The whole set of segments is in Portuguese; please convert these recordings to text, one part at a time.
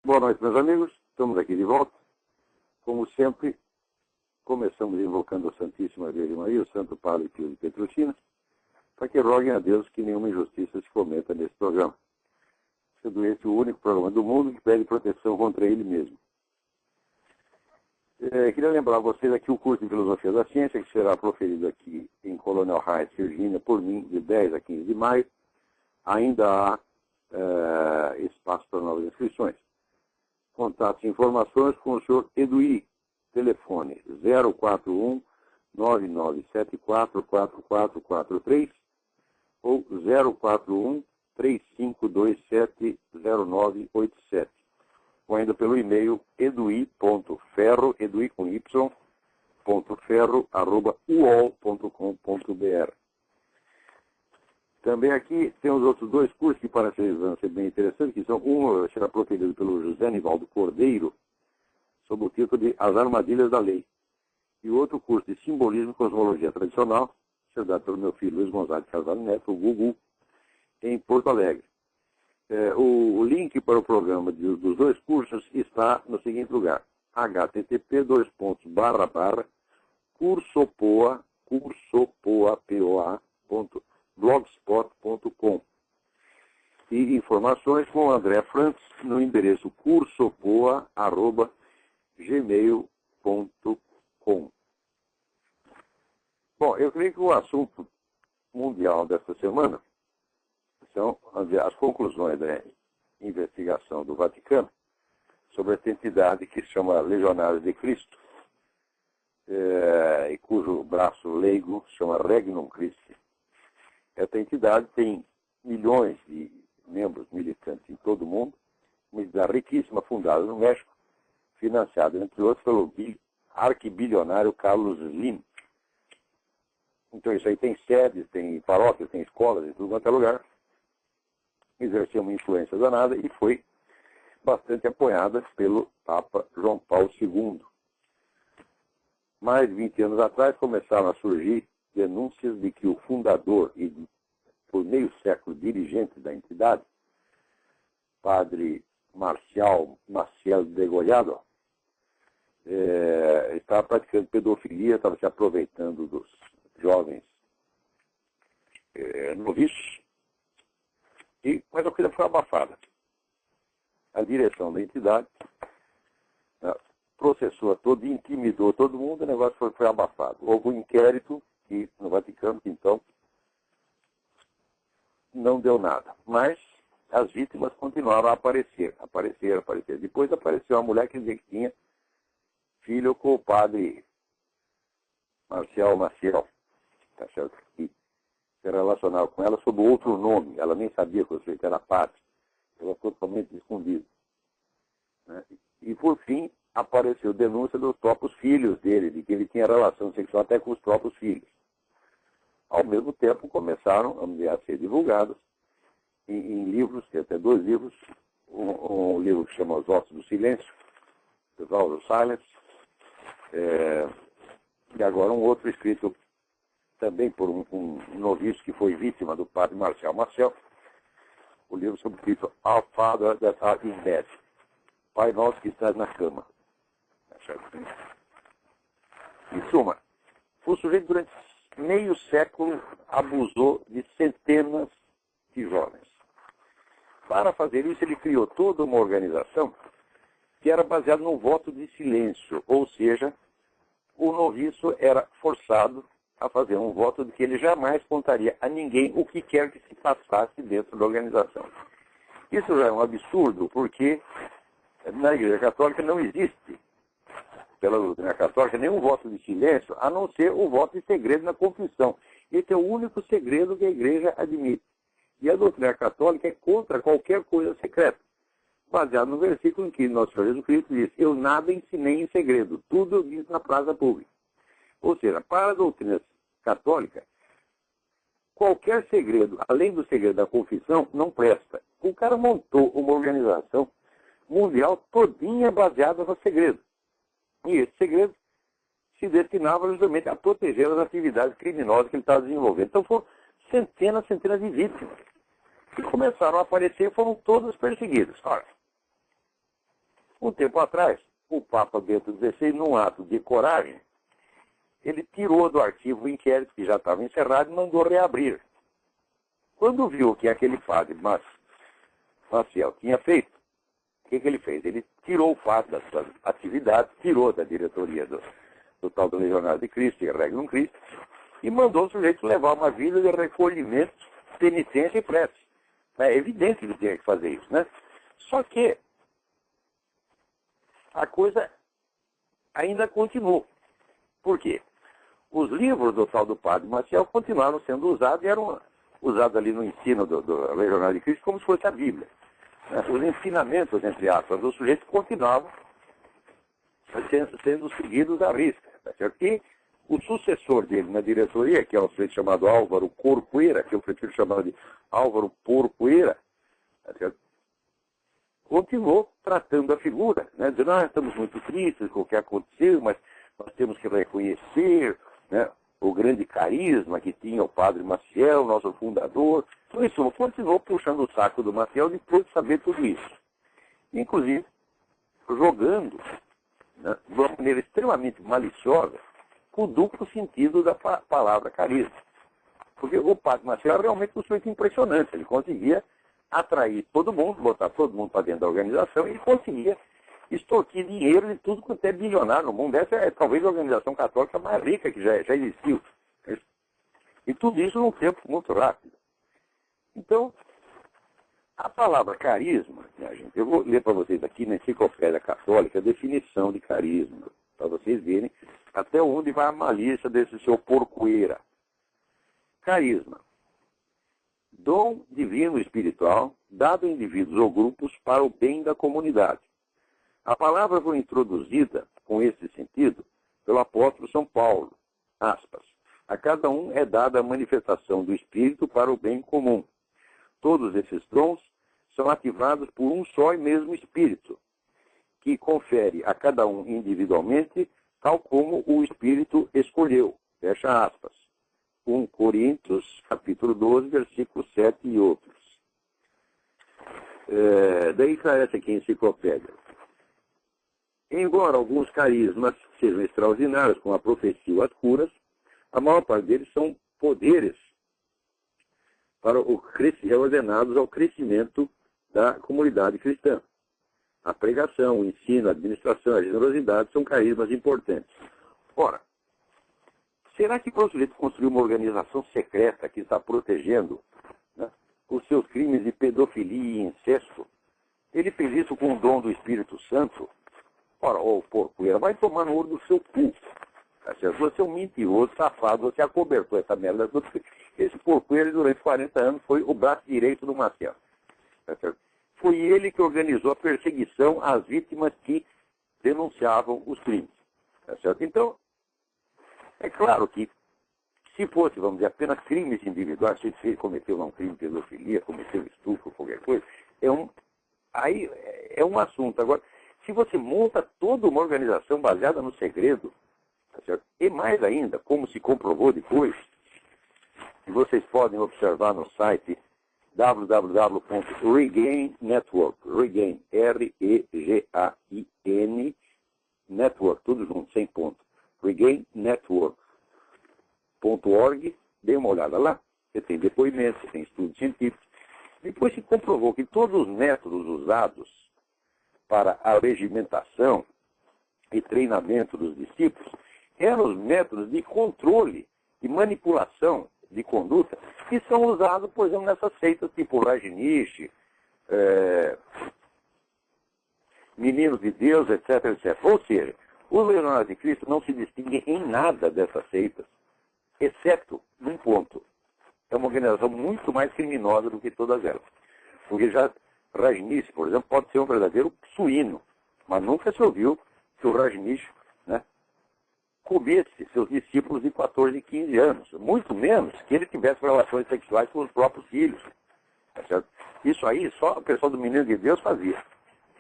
Boa noite, meus amigos. Estamos aqui de volta. Como sempre, começamos invocando a Santíssima Virgem Maria, o Santo Padre Pio de Petrolina, para que roguem a Deus que nenhuma injustiça se cometa nesse programa, sendo esse o único programa do mundo que pede proteção contra ele mesmo. Queria lembrar a vocês aqui o curso de Filosofia da Ciência, que será proferido aqui em Colonial Heights, Virgínia, por mim, de 10 a 15 de maio. Ainda há espaço para novas inscrições. Contatos e informações com o senhor Eduí. Telefone 041 9974 4443 ou 041 3527 0987. Ou ainda pelo e-mail edui.ferro, edui com y, .ferro@uol.com.br. Também aqui temos outros dois cursos que parecem ser bem interessantes, que são um será proferido pelo José Nivaldo Cordeiro, sob o título de As Armadilhas da Lei. E outro curso de Simbolismo e Cosmologia Tradicional, será dado pelo meu filho Luiz Gonzaga Carvalho Neto, o Gugu, em Porto Alegre. O link para o programa dos dois cursos está no seguinte lugar: http://cursopoa.blogspot.com. E informações com o André Frantz no endereço cursopoa@gmail.com. Bom, eu creio que o assunto mundial desta semana são as conclusões da investigação do Vaticano sobre essa entidade que se chama Legionários de Cristo, e cujo braço leigo se chama Regnum Christi. Essa entidade tem milhões de membros militantes em todo o mundo, uma entidade riquíssima, fundada no México, financiada, entre outros, pelo arquibilionário Carlos Slim. Então isso aí tem sedes, tem paróquias, tem escolas, em tudo quanto é lugar. Exerceu uma influência danada e foi bastante apoiada pelo Papa João Paulo II. Mais de 20 anos atrás começaram a surgir denúncias de que o fundador e, por meio século, dirigente da entidade, padre Maciel Degollado, estava praticando pedofilia, estava se aproveitando dos jovens noviços. Mas a coisa foi abafada. A direção da entidade processou a todo, intimidou todo mundo, o negócio foi abafado. Houve um inquérito no Vaticano, que então não deu nada. Mas as vítimas continuaram a aparecer. Depois apareceu uma mulher que dizia que tinha filho com o padre Maciel, tá certo? E se relacionava com ela sob outro nome. Ela nem sabia que o sujeito era padre. Ela ficou totalmente escondida. Né? E, por fim, apareceu denúncia dos próprios filhos dele, de que ele tinha relação sexual até com os próprios filhos. Ao mesmo tempo, começaram a ser divulgados em livros, tem até dois livros, um livro que chama Os Ossos do Silêncio, The Vows of Silence, e agora um outro escrito também por um noviço que foi vítima do padre Marcial Maciel, o livro sob o título Our Father That Art in Bed, Pai Nosso que Estás na Cama. Em suma, o sujeito durante meio século abusou de centenas de jovens. Para fazer isso, ele criou toda uma organização que era baseada no voto de silêncio, ou seja, o noviço era forçado a fazer um voto de que ele jamais contaria a ninguém o que quer que se passasse dentro da organização. Isso já é um absurdo, porque na Igreja Católica não existe, pela doutrina católica, nenhum voto de silêncio, a não ser o voto de segredo na confissão. Esse é o único segredo que a Igreja admite. E a doutrina católica é contra qualquer coisa secreta, baseado no versículo em que nosso Senhor Jesus Cristo diz: eu nada ensinei em segredo, tudo eu disse na praça pública. Ou seja, para a doutrina católica, qualquer segredo, além do segredo da confissão, não presta. O cara montou uma organização mundial todinha baseada no segredo. E esse segredo se destinava justamente a proteger as atividades criminosas que ele estava desenvolvendo. Então foram centenas de vítimas que começaram a aparecer e foram todas perseguidas. Ora, Um tempo atrás, o Papa Bento XVI, num ato de coragem, ele tirou do arquivo o inquérito que já estava encerrado e mandou reabrir. Quando viu que aquele padre Maciel tinha feito, o que ele fez? Ele tirou o fato das suas atividades, tirou da diretoria do tal do Legionário de Cristo e Regnum Christi, e mandou o sujeito levar uma vida de recolhimento, penitência e prece. É evidente que ele tinha que fazer isso, né? Só que a coisa ainda continuou. Por quê? Os livros do tal do padre Maciel continuaram sendo usados e eram usados ali no ensino do Legionário de Cristo como se fosse a Bíblia. Os ensinamentos, entre aspas, do sujeito continuavam sendo seguidos à risca. Tá certo? E o sucessor dele na diretoria, que é um sujeito chamado Álvaro Corcoeira, que eu prefiro chamar de Álvaro Porcoeira, tá certo? Continuou tratando a figura, né? Dizendo, estamos muito tristes com o que aconteceu, mas nós temos que reconhecer, né, o grande carisma que tinha o padre Maciel, nosso fundador. Então, isso continuou puxando o saco do Maciel depois de saber tudo isso. Inclusive, jogando, né, de uma maneira extremamente maliciosa com o duplo sentido da palavra carisma. Porque o padre Maciel era realmente um sujeito impressionante. Ele conseguia atrair todo mundo, botar todo mundo para dentro da organização e conseguia extorquir dinheiro de tudo quanto é bilionário no mundo. Essa é talvez a organização católica mais rica que já existiu. E tudo isso num tempo muito rápido. Então, a palavra carisma, né, gente, eu vou ler para vocês aqui na Enciclopédia Católica a definição de carisma, para vocês verem até onde vai a malícia desse seu porcoeira. Carisma. Dom divino espiritual dado a indivíduos ou grupos para o bem da comunidade. A palavra foi introduzida com esse sentido pelo apóstolo São Paulo, aspas. A cada um é dada a manifestação do Espírito para o bem comum. Todos esses dons são ativados por um só e mesmo Espírito, que confere a cada um individualmente, tal como o Espírito escolheu. Fecha aspas. 1 Coríntios, capítulo 12, versículos 7 e outros. Daí esclarece aqui a enciclopédia. Embora alguns carismas sejam extraordinários, como a profecia ou as curas, a maior parte deles são poderes ordenados ao crescimento da comunidade cristã. A pregação, o ensino, a administração, a generosidade são carismas importantes. Ora, será que para o sujeito construir uma organização secreta que está protegendo, né, os seus crimes de pedofilia e incesto, ele fez isso com o dom do Espírito Santo? Ora, porcoeira, vai tomar no olho do seu cu. Você é um mentiroso, safado, você acobertou essa merda. Esse porcoeira, durante 40 anos, foi o braço direito do Maciel. Foi ele que organizou a perseguição às vítimas que denunciavam os crimes. Então, é claro que, se fosse, vamos dizer, apenas crimes individuais, se ele cometeu um crime de pedofilia, cometeu estupro, qualquer coisa, aí é um assunto. Agora, se você monta toda uma organização baseada no segredo, tá certo? E mais ainda, como se comprovou depois, vocês podem observar no site www.Regain Network, Regain, R-E-G-A-I-N, Network, tudo junto, sem ponto, regainNetwork.org, dê uma olhada lá, você tem depoimentos, você tem estudos científicos. Depois se comprovou que todos os métodos usados para a regimentação e treinamento dos discípulos eram os métodos de controle e manipulação de conduta que são usados, por exemplo, nessas seitas tipo Rajneesh, Meninos de Deus, etc, etc. Ou seja, os Legionários de Cristo não se distinguem em nada dessas seitas, exceto num ponto. É uma organização muito mais criminosa do que todas elas. Porque já Rajneesh, por exemplo, pode ser um verdadeiro suíno, mas nunca se ouviu que o Rajneesh, né, comesse seus discípulos de 14 e 15 anos, muito menos que ele tivesse relações sexuais com os próprios filhos. Tá certo? Isso aí só o pessoal do Menino de Deus fazia.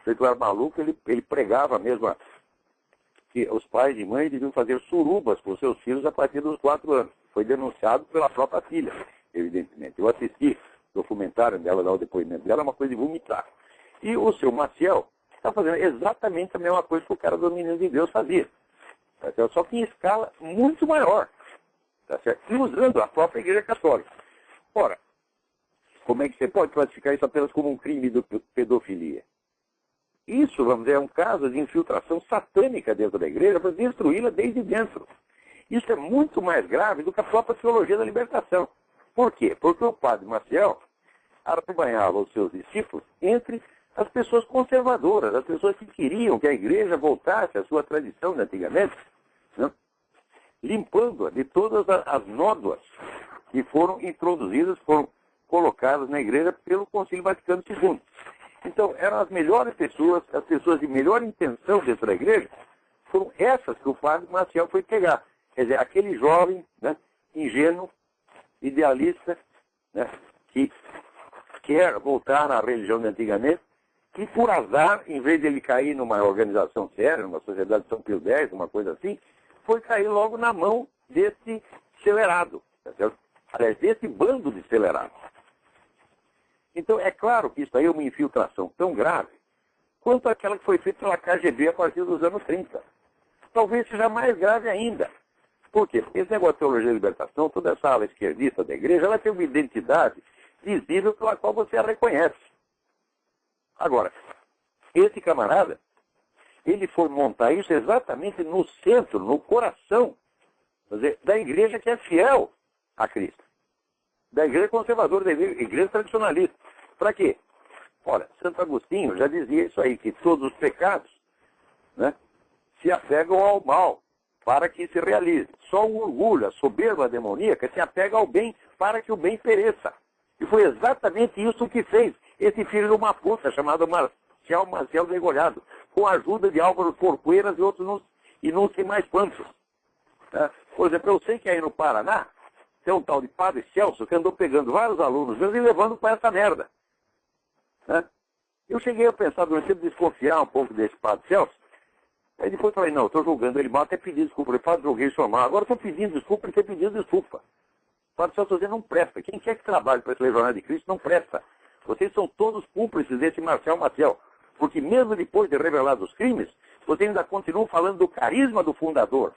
Se ele era maluco, ele pregava mesmo que os pais e mães deviam fazer surubas com seus filhos a partir dos 4 anos. Foi denunciado pela própria filha, evidentemente. Eu assisti o documentário dela, dar o depoimento dela, é uma coisa de vomitar. E o seu Maciel está fazendo exatamente a mesma coisa que o cara do Menino de Deus fazia. Tá certo? Só que em escala muito maior. Tá certo? E usando a própria Igreja Católica. Ora, como é que você pode classificar isso apenas como um crime de pedofilia? Isso, vamos dizer, é um caso de infiltração satânica dentro da igreja para destruí-la desde dentro. Isso é muito mais grave do que a própria teologia da libertação. Por quê? Porque o padre Maciel arrebanhava os seus discípulos entre as pessoas conservadoras, as pessoas que queriam que a igreja voltasse à sua tradição de antigamente, né? Limpando-a de todas as nódoas que foram introduzidas, foram colocadas na igreja pelo Concílio Vaticano II. Então, eram as melhores pessoas, as pessoas de melhor intenção dentro da igreja, foram essas que o padre Maciel foi pegar. Quer dizer, aquele jovem, né, ingênuo, idealista, né, que quer voltar à religião de antigamente, que por azar, em vez de ele cair numa organização séria, numa sociedade de São Pio X, uma coisa assim, foi cair logo na mão desse acelerado, tá certo? Aliás, desse bando de acelerados. Então, é claro que isso aí é uma infiltração tão grave quanto aquela que foi feita pela KGB a partir dos anos 30. Talvez seja mais grave ainda. Por quê? Porque esse negócio de teologia da libertação, toda essa ala esquerdista da igreja, ela tem uma identidade visível pela qual você a reconhece. Agora, esse camarada, ele foi montar isso exatamente no centro, no coração, quer dizer, da igreja que é fiel a Cristo. Da igreja conservadora, da igreja tradicionalista. Para quê? Olha, Santo Agostinho já dizia isso aí, que todos os pecados, né, se apegam ao mal para que se realize. Só o orgulho, a soberba demoníaca se apega ao bem para que o bem pereça. E foi exatamente isso que fez esse filho de uma puta chamado Maciel Degolhado, com a ajuda de Álvaro Corcoeiras e outros, e não sei mais quantos. Tá? Por exemplo, eu sei que aí no Paraná tem um tal de Padre Celso que andou pegando vários alunos meus e levando para essa merda. Né? Eu cheguei a pensar durante o tempo desconfiar um pouco desse Padre Celso. Aí depois falei, não, estou julgando ele mal, até pedi desculpa. Eu falei, Padre, julguei o senhor mal. Agora estou pedindo desculpa, ele tem pedido desculpa. O Padre Celso não presta. Quem quer que trabalhe para esse Legionário de Cristo não presta. Vocês são todos cúmplices desse Marcel Maciel. Porque mesmo depois de revelados os crimes, vocês ainda continuam falando do carisma do fundador.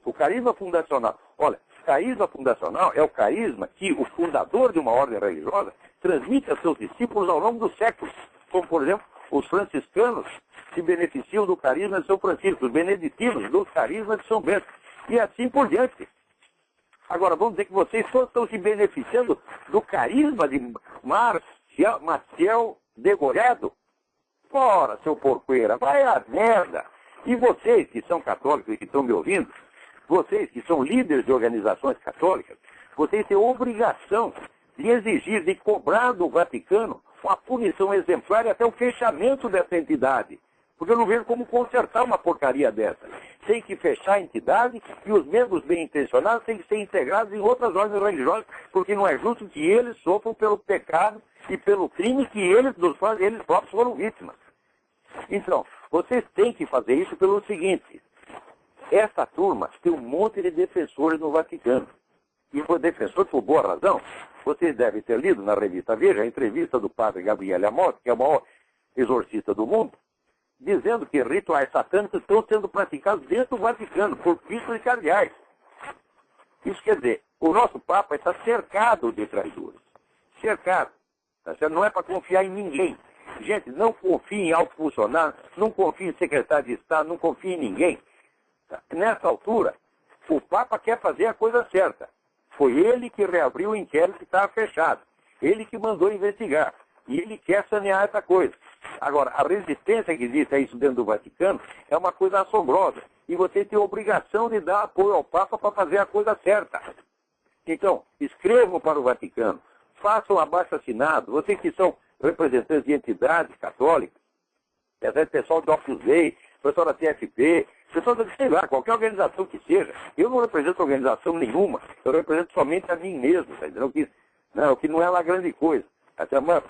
O carisma fundacional. Olha, carisma fundacional é o carisma que o fundador de uma ordem religiosa transmite a seus discípulos ao longo dos séculos. Como, por exemplo, os franciscanos se beneficiam do carisma de São Francisco, os beneditinos do carisma de São Bento, e assim por diante. Agora, vamos dizer que vocês todos estão se beneficiando do carisma de Maciel Degolhado? Ora, seu porcoeira, vai a merda! E vocês que são católicos e que estão me ouvindo, vocês que são líderes de organizações católicas, vocês têm obrigação de exigir, de cobrar do Vaticano uma punição exemplar e até o fechamento dessa entidade. Porque eu não vejo como consertar uma porcaria dessa. Tem que fechar a entidade e os membros bem intencionados têm que ser integrados em outras ordens religiosas, porque não é justo que eles sofram pelo pecado e pelo crime que eles próprios foram vítimas. Então, vocês têm que fazer isso pelo seguinte. Essa turma tem um monte de defensores no Vaticano. E por defensor, por boa razão, vocês devem ter lido na revista Veja a entrevista do padre Gabriele Amott, que é o maior exorcista do mundo, dizendo que rituais satânicos estão sendo praticados dentro do Vaticano por bispos e cardeais. Isso quer dizer, o nosso Papa está cercado de traidores. Cercado. Não é para confiar em ninguém. Gente, não confie em alto funcionário, não confie em secretário de Estado, não confie em ninguém. Nessa altura, o Papa quer fazer a coisa certa. Foi ele que reabriu o inquérito que estava fechado. Ele que mandou investigar. E ele quer sanear essa coisa. Agora, a resistência que existe a isso dentro do Vaticano é uma coisa assombrosa. E você tem a obrigação de dar apoio ao Papa para fazer a coisa certa. Então, escrevam para o Vaticano. Façam abaixo-assinado. Vocês que são representantes de entidades católicas, pessoal do Opus Dei, pessoal da TFP, pessoal da, sei lá, qualquer organização que seja. Eu não represento organização nenhuma. Eu represento somente a mim mesmo. Tá entendendo? Que não é uma grande coisa. Mas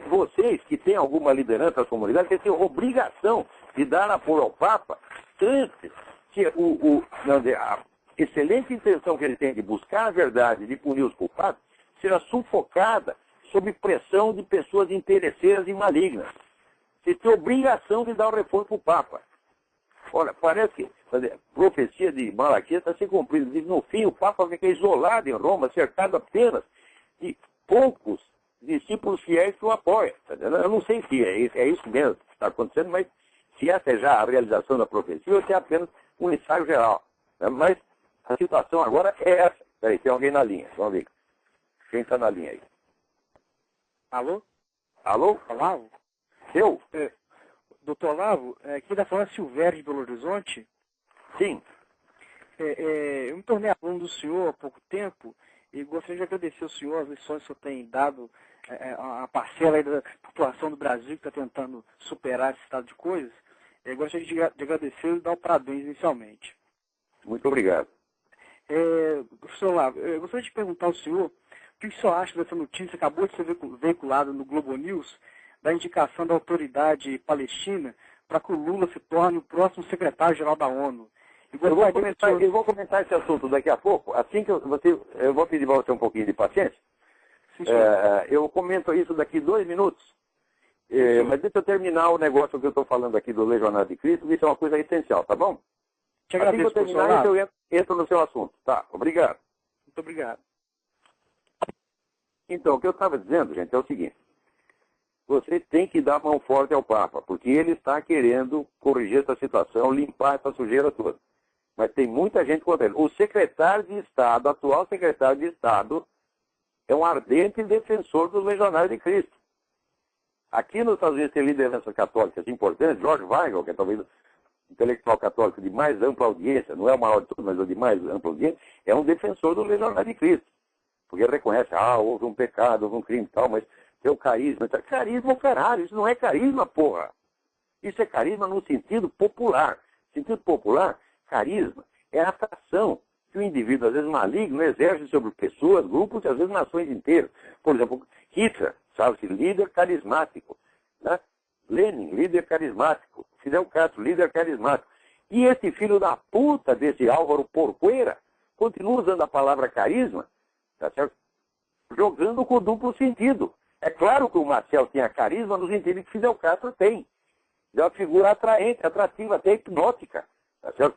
vocês que têm alguma liderança na comunidade, vocês têm obrigação de dar apoio ao Papa antes que a excelente intenção que ele tem de buscar a verdade, de punir os culpados, seja sufocada sob pressão de pessoas interesseiras e malignas. Você tem obrigação de dar o reforço para o Papa. Olha, parece que a profecia de Malaquias está se cumprindo. Diz, no fim, o Papa fica isolado em Roma, cercado apenas de poucos discípulos fiéis que o apoiam. Tá, eu não sei se é isso mesmo que está acontecendo, mas se essa é já a realização da profecia ou se é apenas um ensaio geral. Né? Mas a situação agora é essa. Peraí, tem alguém na linha. Vamos ver. Quem está na linha aí? Alô? Alô? Olavo? Eu? Doutor Olavo, aqui está falando Silvério de Belo Horizonte. Sim. Eu me tornei aluno do senhor há pouco tempo e gostaria de agradecer ao senhor as lições que o senhor tem dado a parcela aí da população do Brasil que está tentando superar esse estado de coisas. Gostaria de agradecer e dar o parabéns inicialmente. Muito obrigado. Senhor Olavo, eu gostaria de perguntar ao senhor o que o senhor acha dessa notícia que acabou de ser veiculada no Globo News da indicação da autoridade palestina para que o Lula se torne o próximo secretário-geral da ONU. Eu vou comentar esse assunto daqui a pouco. Assim que eu vou pedir para você um pouquinho de paciência. Sim, eu comento isso daqui 2 minutos. Mas deixa eu terminar o negócio que eu estou falando aqui do Legionário de Cristo, que isso é uma coisa essencial, tá bom? Te agradeço, assim que eu terminar isso, eu entro no seu assunto. Tá, obrigado. Muito obrigado. Então, o que eu estava dizendo, gente, é o seguinte. Você tem que dar mão forte ao Papa, porque ele está querendo corrigir essa situação, limpar essa sujeira toda. Mas tem muita gente contra ele. O secretário de Estado, atual secretário de Estado, é um ardente defensor dos Legionários de Cristo. Aqui nos Estados Unidos tem lideranças católicas importantes, George Weigel, que é talvez o intelectual católico de mais ampla audiência, não é o maior de todos, mas o de mais ampla audiência, é um defensor dos Legionários de Cristo. Porque reconhece, houve um pecado, houve um crime e tal, mas tem o carisma. Carisma é o caralho, isso não é carisma, porra. Isso é carisma no sentido popular. Sentido popular, carisma é a atração que o indivíduo, às vezes maligno, exerce sobre pessoas, grupos e às vezes nações inteiras. Por exemplo, Hitler, sabe-se, líder carismático. Né? Lenin, líder carismático. Fidel Castro, líder carismático. E esse filho da puta desse Álvaro Porqueira continua usando a palavra carisma, tá certo? Jogando com duplo sentido. É claro que o Marcel tinha carisma no sentido que Fidel Castro tem. É uma figura atraente, atrativa, até hipnótica. Tá certo?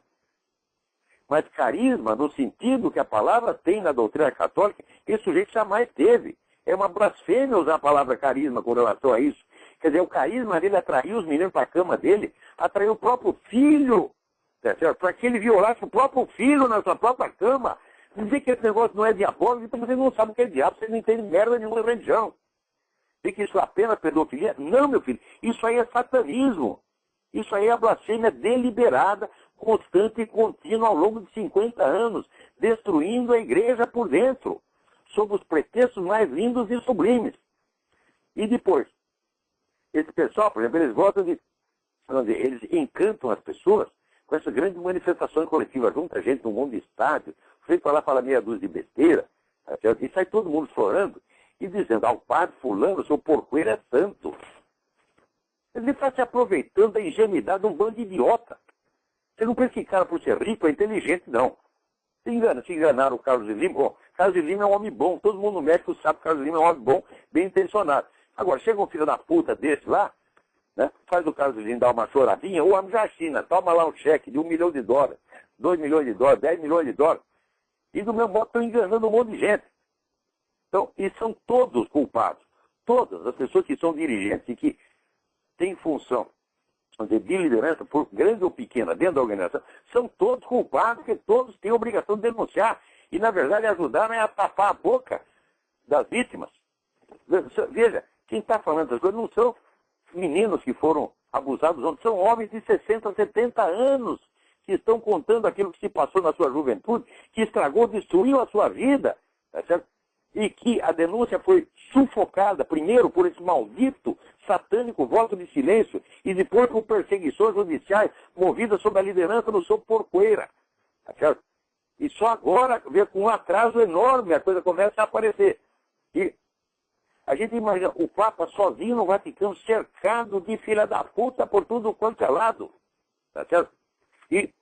Mas carisma, no sentido que a palavra tem na doutrina católica, esse sujeito jamais teve. É uma blasfêmia usar a palavra carisma com relação a isso. Quer dizer, o carisma dele atraiu os meninos para a cama dele, atraiu o próprio filho, tá certo? Para que ele violasse o próprio filho na sua própria cama. Dizer que esse negócio não é diabólico, então vocês não sabem o que é diabo, vocês não entendem merda nenhuma de religião. Dizer que isso é apenas pedofilia? Não, meu filho. Isso aí é satanismo. Isso aí é a blasfêmia deliberada, constante e contínua ao longo de 50 anos, destruindo a igreja por dentro, sob os pretextos mais lindos e sublimes. E depois, esse pessoal, por exemplo, eles gostam de, eles encantam as pessoas com essa grande manifestação coletiva, junta gente num monte de estádio, o sujeito vai lá fala meia dúzia de besteira, e sai todo mundo chorando e dizendo, ao padre fulano, seu porcoeiro é santo. Ele está se aproveitando da ingenuidade de um bando de idiota. Você não pensa que cara por ser rico é inteligente, não. Se enganaram o Carlos de Lima. Bom, Carlos de Lima é um homem bom. Todo mundo no México sabe que Carlos de Lima é um homem bom, bem intencionado. Agora, chega um filho da puta desse lá, né, faz o Carlos de Lima dar uma choradinha, o homem já assina, toma lá um cheque de $1 milhão, $2 milhões, $10 milhões. E do meu modo estão enganando um monte de gente. Então, e são todos culpados. Todas as pessoas que são dirigentes e que têm função de liderança, por grande ou pequena, dentro da organização, são todos culpados, porque todos têm a obrigação de denunciar. E, na verdade, ajudar a tapar a boca das vítimas. Veja, quem está falando essas coisas não são meninos que foram abusados, são homens de 60, 70 anos que estão contando aquilo que se passou na sua juventude, que estragou, destruiu a sua vida, tá certo? E que a denúncia foi sufocada, primeiro por esse maldito, satânico voto de silêncio, e depois por perseguições judiciais movidas sob a liderança do seu Porcoeira. Tá certo? E só agora, com um atraso enorme, a coisa começa a aparecer. E a gente imagina o Papa sozinho no Vaticano, cercado de filha da puta por tudo quanto é lado. Tá certo? E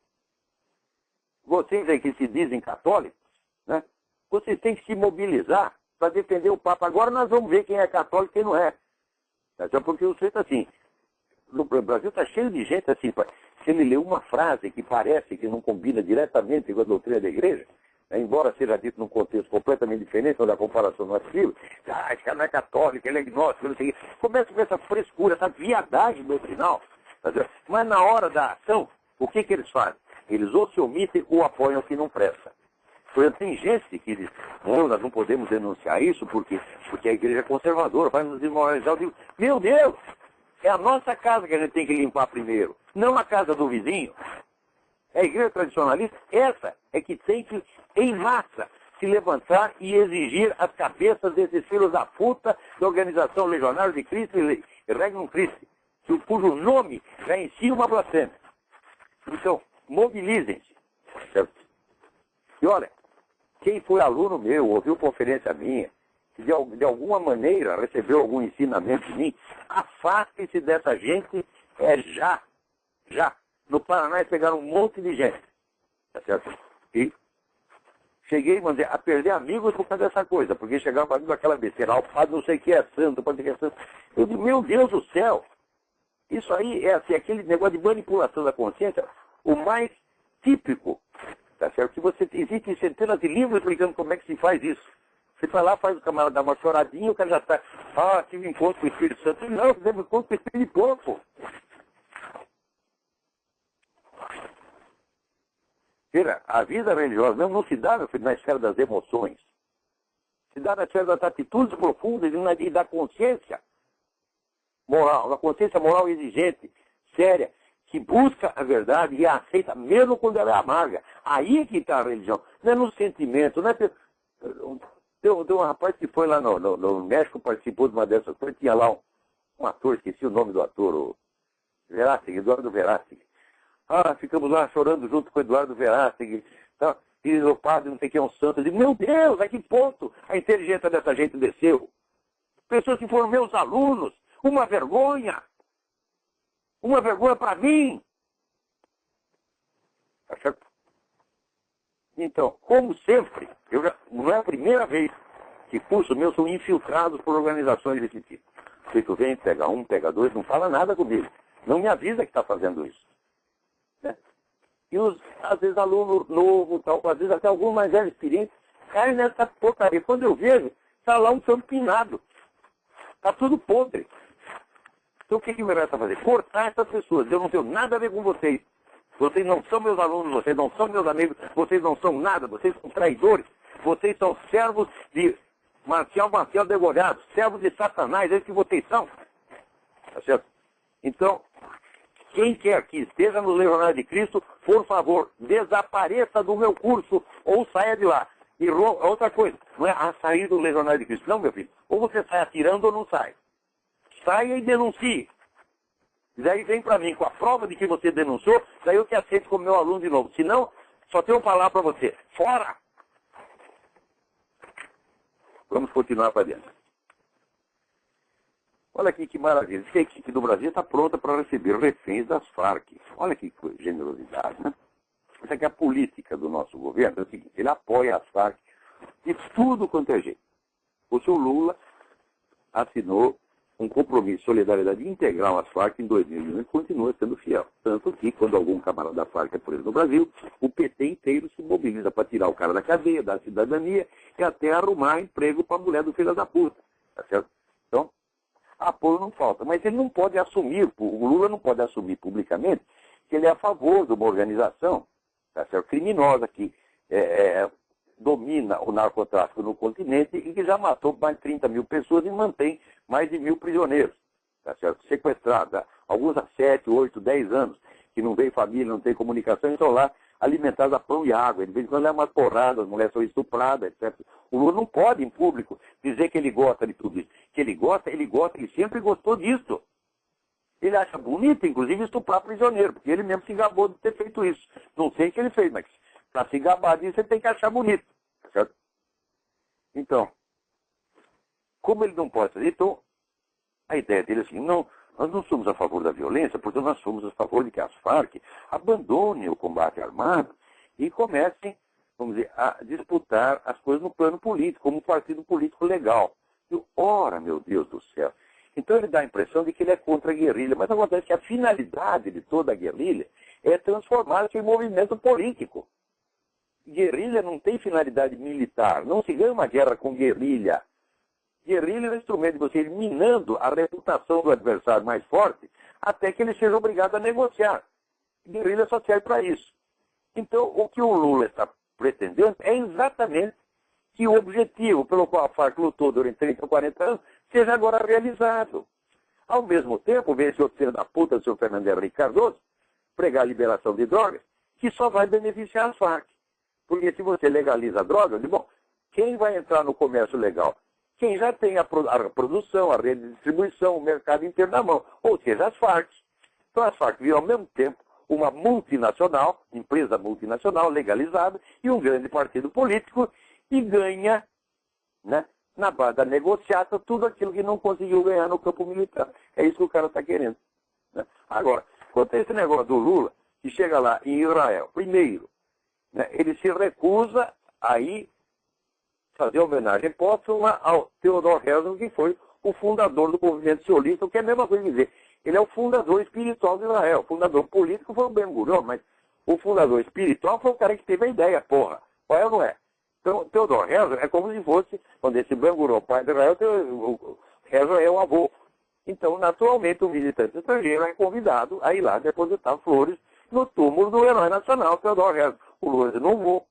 vocês aí que se dizem católicos, né? Vocês têm que se mobilizar para defender o Papa. Agora nós vamos ver quem é católico e quem não é. Porque o sujeito assim, no Brasil está cheio de gente assim, se ele lê uma frase que parece que não combina diretamente com a doutrina da igreja, embora seja dito num contexto completamente diferente, onde a comparação não é possível, esse cara não é católico, ele é agnóstico, não sei o quê. Começa com essa frescura, essa viadagem doutrinal. Mas na hora da ação, o que eles fazem? Eles ou se omitem ou apoiam o que não presta. Por exemplo, tem gente que diz, não, nós não podemos denunciar isso porque a igreja é conservadora, vai nos desmoralizar. Eu digo, meu Deus, é a nossa casa que a gente tem que limpar primeiro, não a casa do vizinho. É a igreja tradicionalista, essa é que tem que, em massa, se levantar e exigir as cabeças desses filhos da puta da Organização Legionária de Cristo e Regnum Christi, cujo nome já em si uma blasfêmia. Então, mobilizem-se. Certo? E olha, quem foi aluno meu, ouviu conferência minha, de alguma maneira recebeu algum ensinamento de mim, afaste-se dessa gente, já. No Paraná eles pegaram um monte de gente. Tá certo? E cheguei, vamos dizer, a perder amigos por causa dessa coisa, porque chegava para mim com aquela besteira, o padre não sei o que é santo, pode que é santo. Eu digo, meu Deus do céu, isso aí é assim, aquele negócio de manipulação da consciência, o mais típico, tá certo? Que existem centenas de livros explicando como é que se faz isso. Você vai lá, faz o camarada dar uma choradinha, o cara já está, tive encontro com o Espírito Santo. Não, fizemos encontro com o Espírito de Porco. Veja, a vida religiosa não se dá na esfera das emoções. Se dá na esfera das atitudes profundas e da consciência moral, da consciência moral exigente, séria, que busca a verdade e a aceita, mesmo quando ela é amarga. Aí é que está a religião. Não é no sentimento, não é... Tem um rapaz que foi lá no México, participou de uma dessas coisas, tinha lá um ator, esqueci o nome do ator, o Verástegui, Eduardo Verástegui. Ficamos lá chorando junto com o Eduardo Verástegui. Tá? E o padre não sei quem é um santo. Eu digo, meu Deus, a que ponto a inteligência dessa gente desceu? Pessoas que foram meus alunos. Uma vergonha. Uma vergonha para mim. Tá certo? Então, como sempre, não é a primeira vez que cursos meus são infiltrados por organizações desse tipo. Tu vem, pega um, pega dois, não fala nada comigo. Não me avisa que está fazendo isso. E às vezes aluno novo, às vezes até algum mais velho experiente, cai nessa porcaria. Quando eu vejo, está lá um campo pinado. Está tudo podre. Então o que me resta fazer? Cortar essas pessoas. Eu não tenho nada a ver com vocês. Vocês não são meus alunos, vocês não são meus amigos, vocês não são nada, vocês são traidores. Vocês são servos de Marcial degolhado, servos de Satanás, é isso que vocês são. Tá certo? Então, quem quer que esteja no Legionário de Cristo, por favor, desapareça do meu curso ou saia de lá. E outra coisa, não é sair do Legionário de Cristo. Não, meu filho. Ou você sai atirando ou não sai. Saia e denuncie. Daí vem para mim com a prova de que você denunciou, daí eu te aceito como meu aluno de novo. Se não, só tenho uma palavra para você. Fora! Vamos continuar para dentro. Olha aqui que maravilha. A equipe do Brasil está pronta para receber reféns das Farc. Olha que generosidade, né? Essa aqui é a política do nosso governo. É o seguinte, ele apoia as Farc de tudo quanto é jeito. O senhor Lula assinou um compromisso de solidariedade integral às Farc em 2001 e continua sendo fiel. Tanto que, quando algum camarada da Farc é preso no Brasil, o PT inteiro se mobiliza para tirar o cara da cadeia, da cidadania e até arrumar emprego para a mulher do filho da puta. Tá certo? Então, apoio não falta. Mas ele não pode assumir, o Lula não pode assumir publicamente que ele é a favor de uma organização, tá certo, criminosa que domina o narcotráfico no continente e que já matou mais de 30 mil pessoas e mantém mais de 1.000 prisioneiros, tá certo? Sequestrados, alguns há 7, 8, 10 anos, que não vem família, não tem comunicação, estão lá alimentados a pão e água. De vez em quando é uma porrada, as mulheres são estupradas, etc. O Lula não pode, em público, dizer que ele gosta de tudo isso. Que ele gosta, ele sempre gostou disso. Ele acha bonito, inclusive, estuprar prisioneiro, porque ele mesmo se gabou de ter feito isso. Não sei o que ele fez, mas para se gabar disso, ele tem que achar bonito. Certo? Então, como ele não pode fazer, então, a ideia dele é assim, não, nós não somos a favor da violência, porque nós somos a favor de que as Farc abandonem o combate armado e comecem, vamos dizer, a disputar as coisas no plano político, como um partido político legal. E, ora, meu Deus do céu, Então ele dá a impressão de que ele é contra a guerrilha, mas acontece que a finalidade de toda a guerrilha é transformar-se em movimento político. Guerrilha não tem finalidade militar, não se ganha uma guerra com guerrilha. Guerrilha é um instrumento de você ir minando a reputação do adversário mais forte até que ele seja obrigado a negociar. Guerrilha só serve para isso. Então, o que o Lula está pretendendo é exatamente que o objetivo pelo qual a Farc lutou durante 30 ou 40 anos seja agora realizado. Ao mesmo tempo, vem esse outro filho da puta do seu Fernando Henrique Cardoso pregar a liberação de drogas, que só vai beneficiar as Farc. Porque se você legaliza a droga, bom, quem vai entrar no comércio legal? Quem já tem a produção, a rede de distribuição, o mercado inteiro na mão, ou seja, as Farc. Então as Farc viram ao mesmo tempo uma multinacional, empresa multinacional legalizada e um grande partido político e ganha, né, na base da negociata tudo aquilo que não conseguiu ganhar no campo militar. É isso que o cara está querendo. Né? Agora, quanto a esse negócio do Lula, que chega lá em Israel, primeiro, né, ele se recusa a ir fazer homenagem póstuma ao Theodor Herzl, que foi o fundador do movimento sionista, o que é a mesma coisa que dizer. Ele é o fundador espiritual de Israel. O fundador político foi o Ben-Gurion, mas o fundador espiritual foi o cara que teve a ideia, porra. Qual é ou não é? Então, Theodor Herzl é como se fosse, quando esse Ben-Gurion, pai de Israel, o Herzl é o avô. Então, naturalmente, o visitante estrangeiro é convidado a ir lá depositar flores no túmulo do herói nacional, Theodor Herzl. O Lula disse, não vou.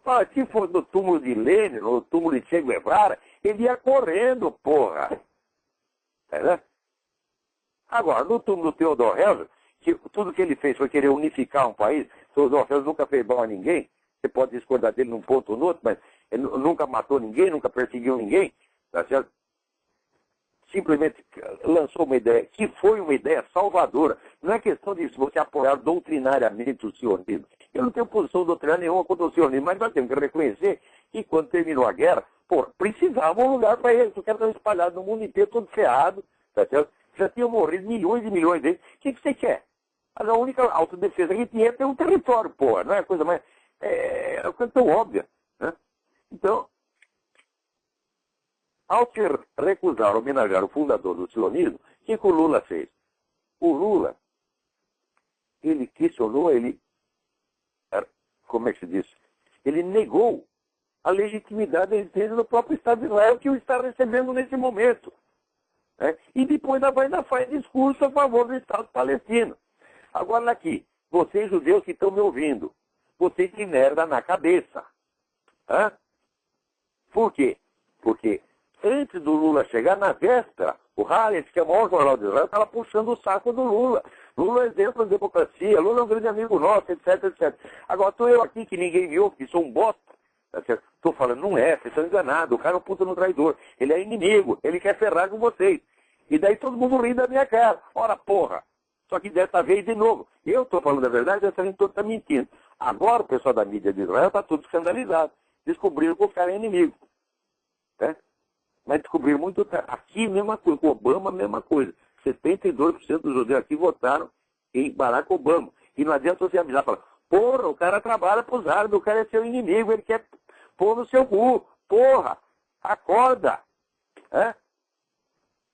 Ah, se fosse no túmulo de Lenin, no túmulo de Che Guevara, ele ia correndo, porra. Entendeu? Agora, no túmulo do Theodor Herzl, que tudo que ele fez foi querer unificar um país, Theodor Herzl nunca fez mal a ninguém, você pode discordar dele num ponto ou no outro, mas ele nunca matou ninguém, nunca perseguiu ninguém, tá certo? Simplesmente lançou uma ideia, que foi uma ideia salvadora. Não é questão de você apoiar doutrinariamente o sionismo. Eu não tenho posição doutrinária nenhuma contra o sionismo, mas nós temos que reconhecer que quando terminou a guerra, precisava um lugar para eles. Os caras estão espalhados no mundo inteiro, todo ferrado, tá certo? Já tinham morrido milhões e milhões deles. O que você quer? Mas a única autodefesa que tinha é ter um território, porra. Não é a coisa mais... É coisa tão óbvia, né? Então, ao se recusar homenagear o fundador do sionismo, o que o Lula fez? O Lula, ele questionou, como é que se diz? Ele negou a legitimidade da existência do próprio Estado de Israel que o está recebendo nesse momento. Né? E depois ainda faz discurso a favor do Estado palestino. Agora aqui, vocês judeus que estão me ouvindo, vocês têm merda na cabeça. Hã? Por quê? Porque antes do Lula chegar, na véspera, o Haaretz, que é o maior jornal de Israel, estava puxando o saco do Lula. Lula é exemplo de democracia, Lula é um grande amigo nosso, etc, etc. Agora estou eu aqui, que ninguém me ouve, que sou um bosta. Estou falando, não é, vocês estão enganados, o cara é um puta no traidor. Ele é inimigo, ele quer ferrar com vocês. E daí todo mundo ri da minha cara. Ora, porra. Só que dessa vez, de novo, eu estou falando a verdade, dessa gente toda está mentindo. Agora o pessoal da mídia de Israel está tudo escandalizado. Descobriram que o cara é inimigo. Né? Mas descobriram muito tarde. Aqui, mesma coisa. Com Obama, mesma coisa. 72% dos judeus aqui votaram em Barack Obama. E não adianta você avisar, falar, porra, o cara trabalha para os árabes, o cara é seu inimigo, ele quer pôr no seu cu. Porra, acorda. É?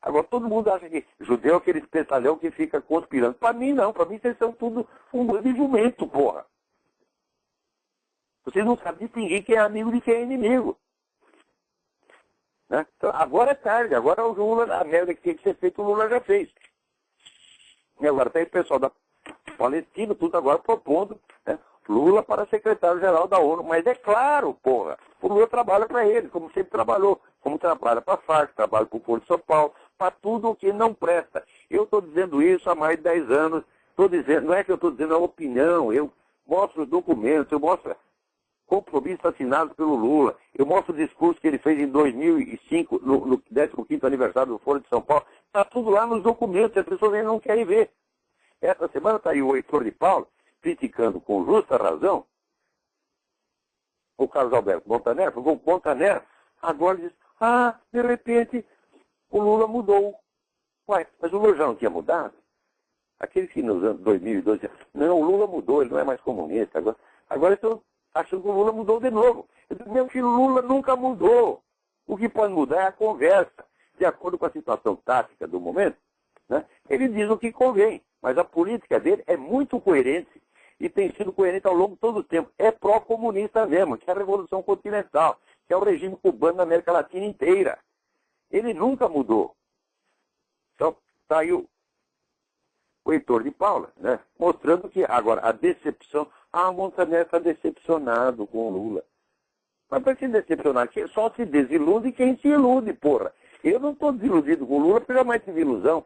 Agora, todo mundo acha que judeu é aquele espetalhão que fica conspirando. Para mim, não. Para mim, vocês são tudo um bando de jumento, porra. Vocês não sabem distinguir quem é amigo de quem é inimigo. Né? Então, agora é tarde. Agora o Lula, a merda que tinha que ser feita, o Lula já fez. E agora tem o pessoal da Palestina, tudo agora propondo, né, Lula para secretário-geral da ONU. Mas é claro, porra, o Lula trabalha para ele, como sempre trabalhou. Como trabalha para a Farc, trabalha para o Foro de São Paulo, para tudo o que não presta. Eu estou dizendo isso há mais de 10 anos. Estou dizendo, não é que eu estou dizendo a opinião, eu mostro os documentos, eu mostro compromissos assinados pelo Lula, eu mostro o discurso que ele fez em 2005, no 15º aniversário do Foro de São Paulo. Está tudo lá nos documentos, as pessoas ainda não querem ver. Essa semana está aí o Heitor de Paulo, criticando com justa razão o Carlos Alberto Montaner, porque o Montaner agora diz, de repente o Lula mudou. Uai, mas o Lula já não tinha mudado? Aqueles que nos anos 2012, não, o Lula mudou, ele não é mais comunista. Agora estão achando que o Lula mudou de novo. Eu digo, meu filho, o Lula nunca mudou. O que pode mudar é a conversa. de acordo com a situação tática do momento, né, ele diz o que convém. Mas a política dele é muito coerente e tem sido coerente ao longo de todo o tempo. É pró-comunista mesmo, que é a Revolução Continental, que é o regime cubano na América Latina inteira. Ele nunca mudou. Então, está aí o Heitor de Paula, né, mostrando que agora a decepção... o Montaner está decepcionado com o Lula. Mas para se decepcionar, só se desilude quem se ilude, porra. Eu não estou desiludido com o Lula porque jamais tive ilusão.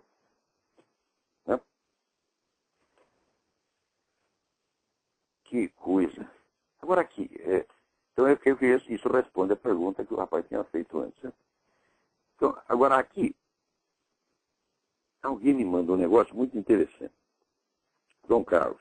Né? Que coisa. Agora aqui, então eu creio que isso responde a pergunta que o rapaz tinha feito antes. Né? Então, agora aqui, alguém me mandou um negócio muito interessante. João Carlos.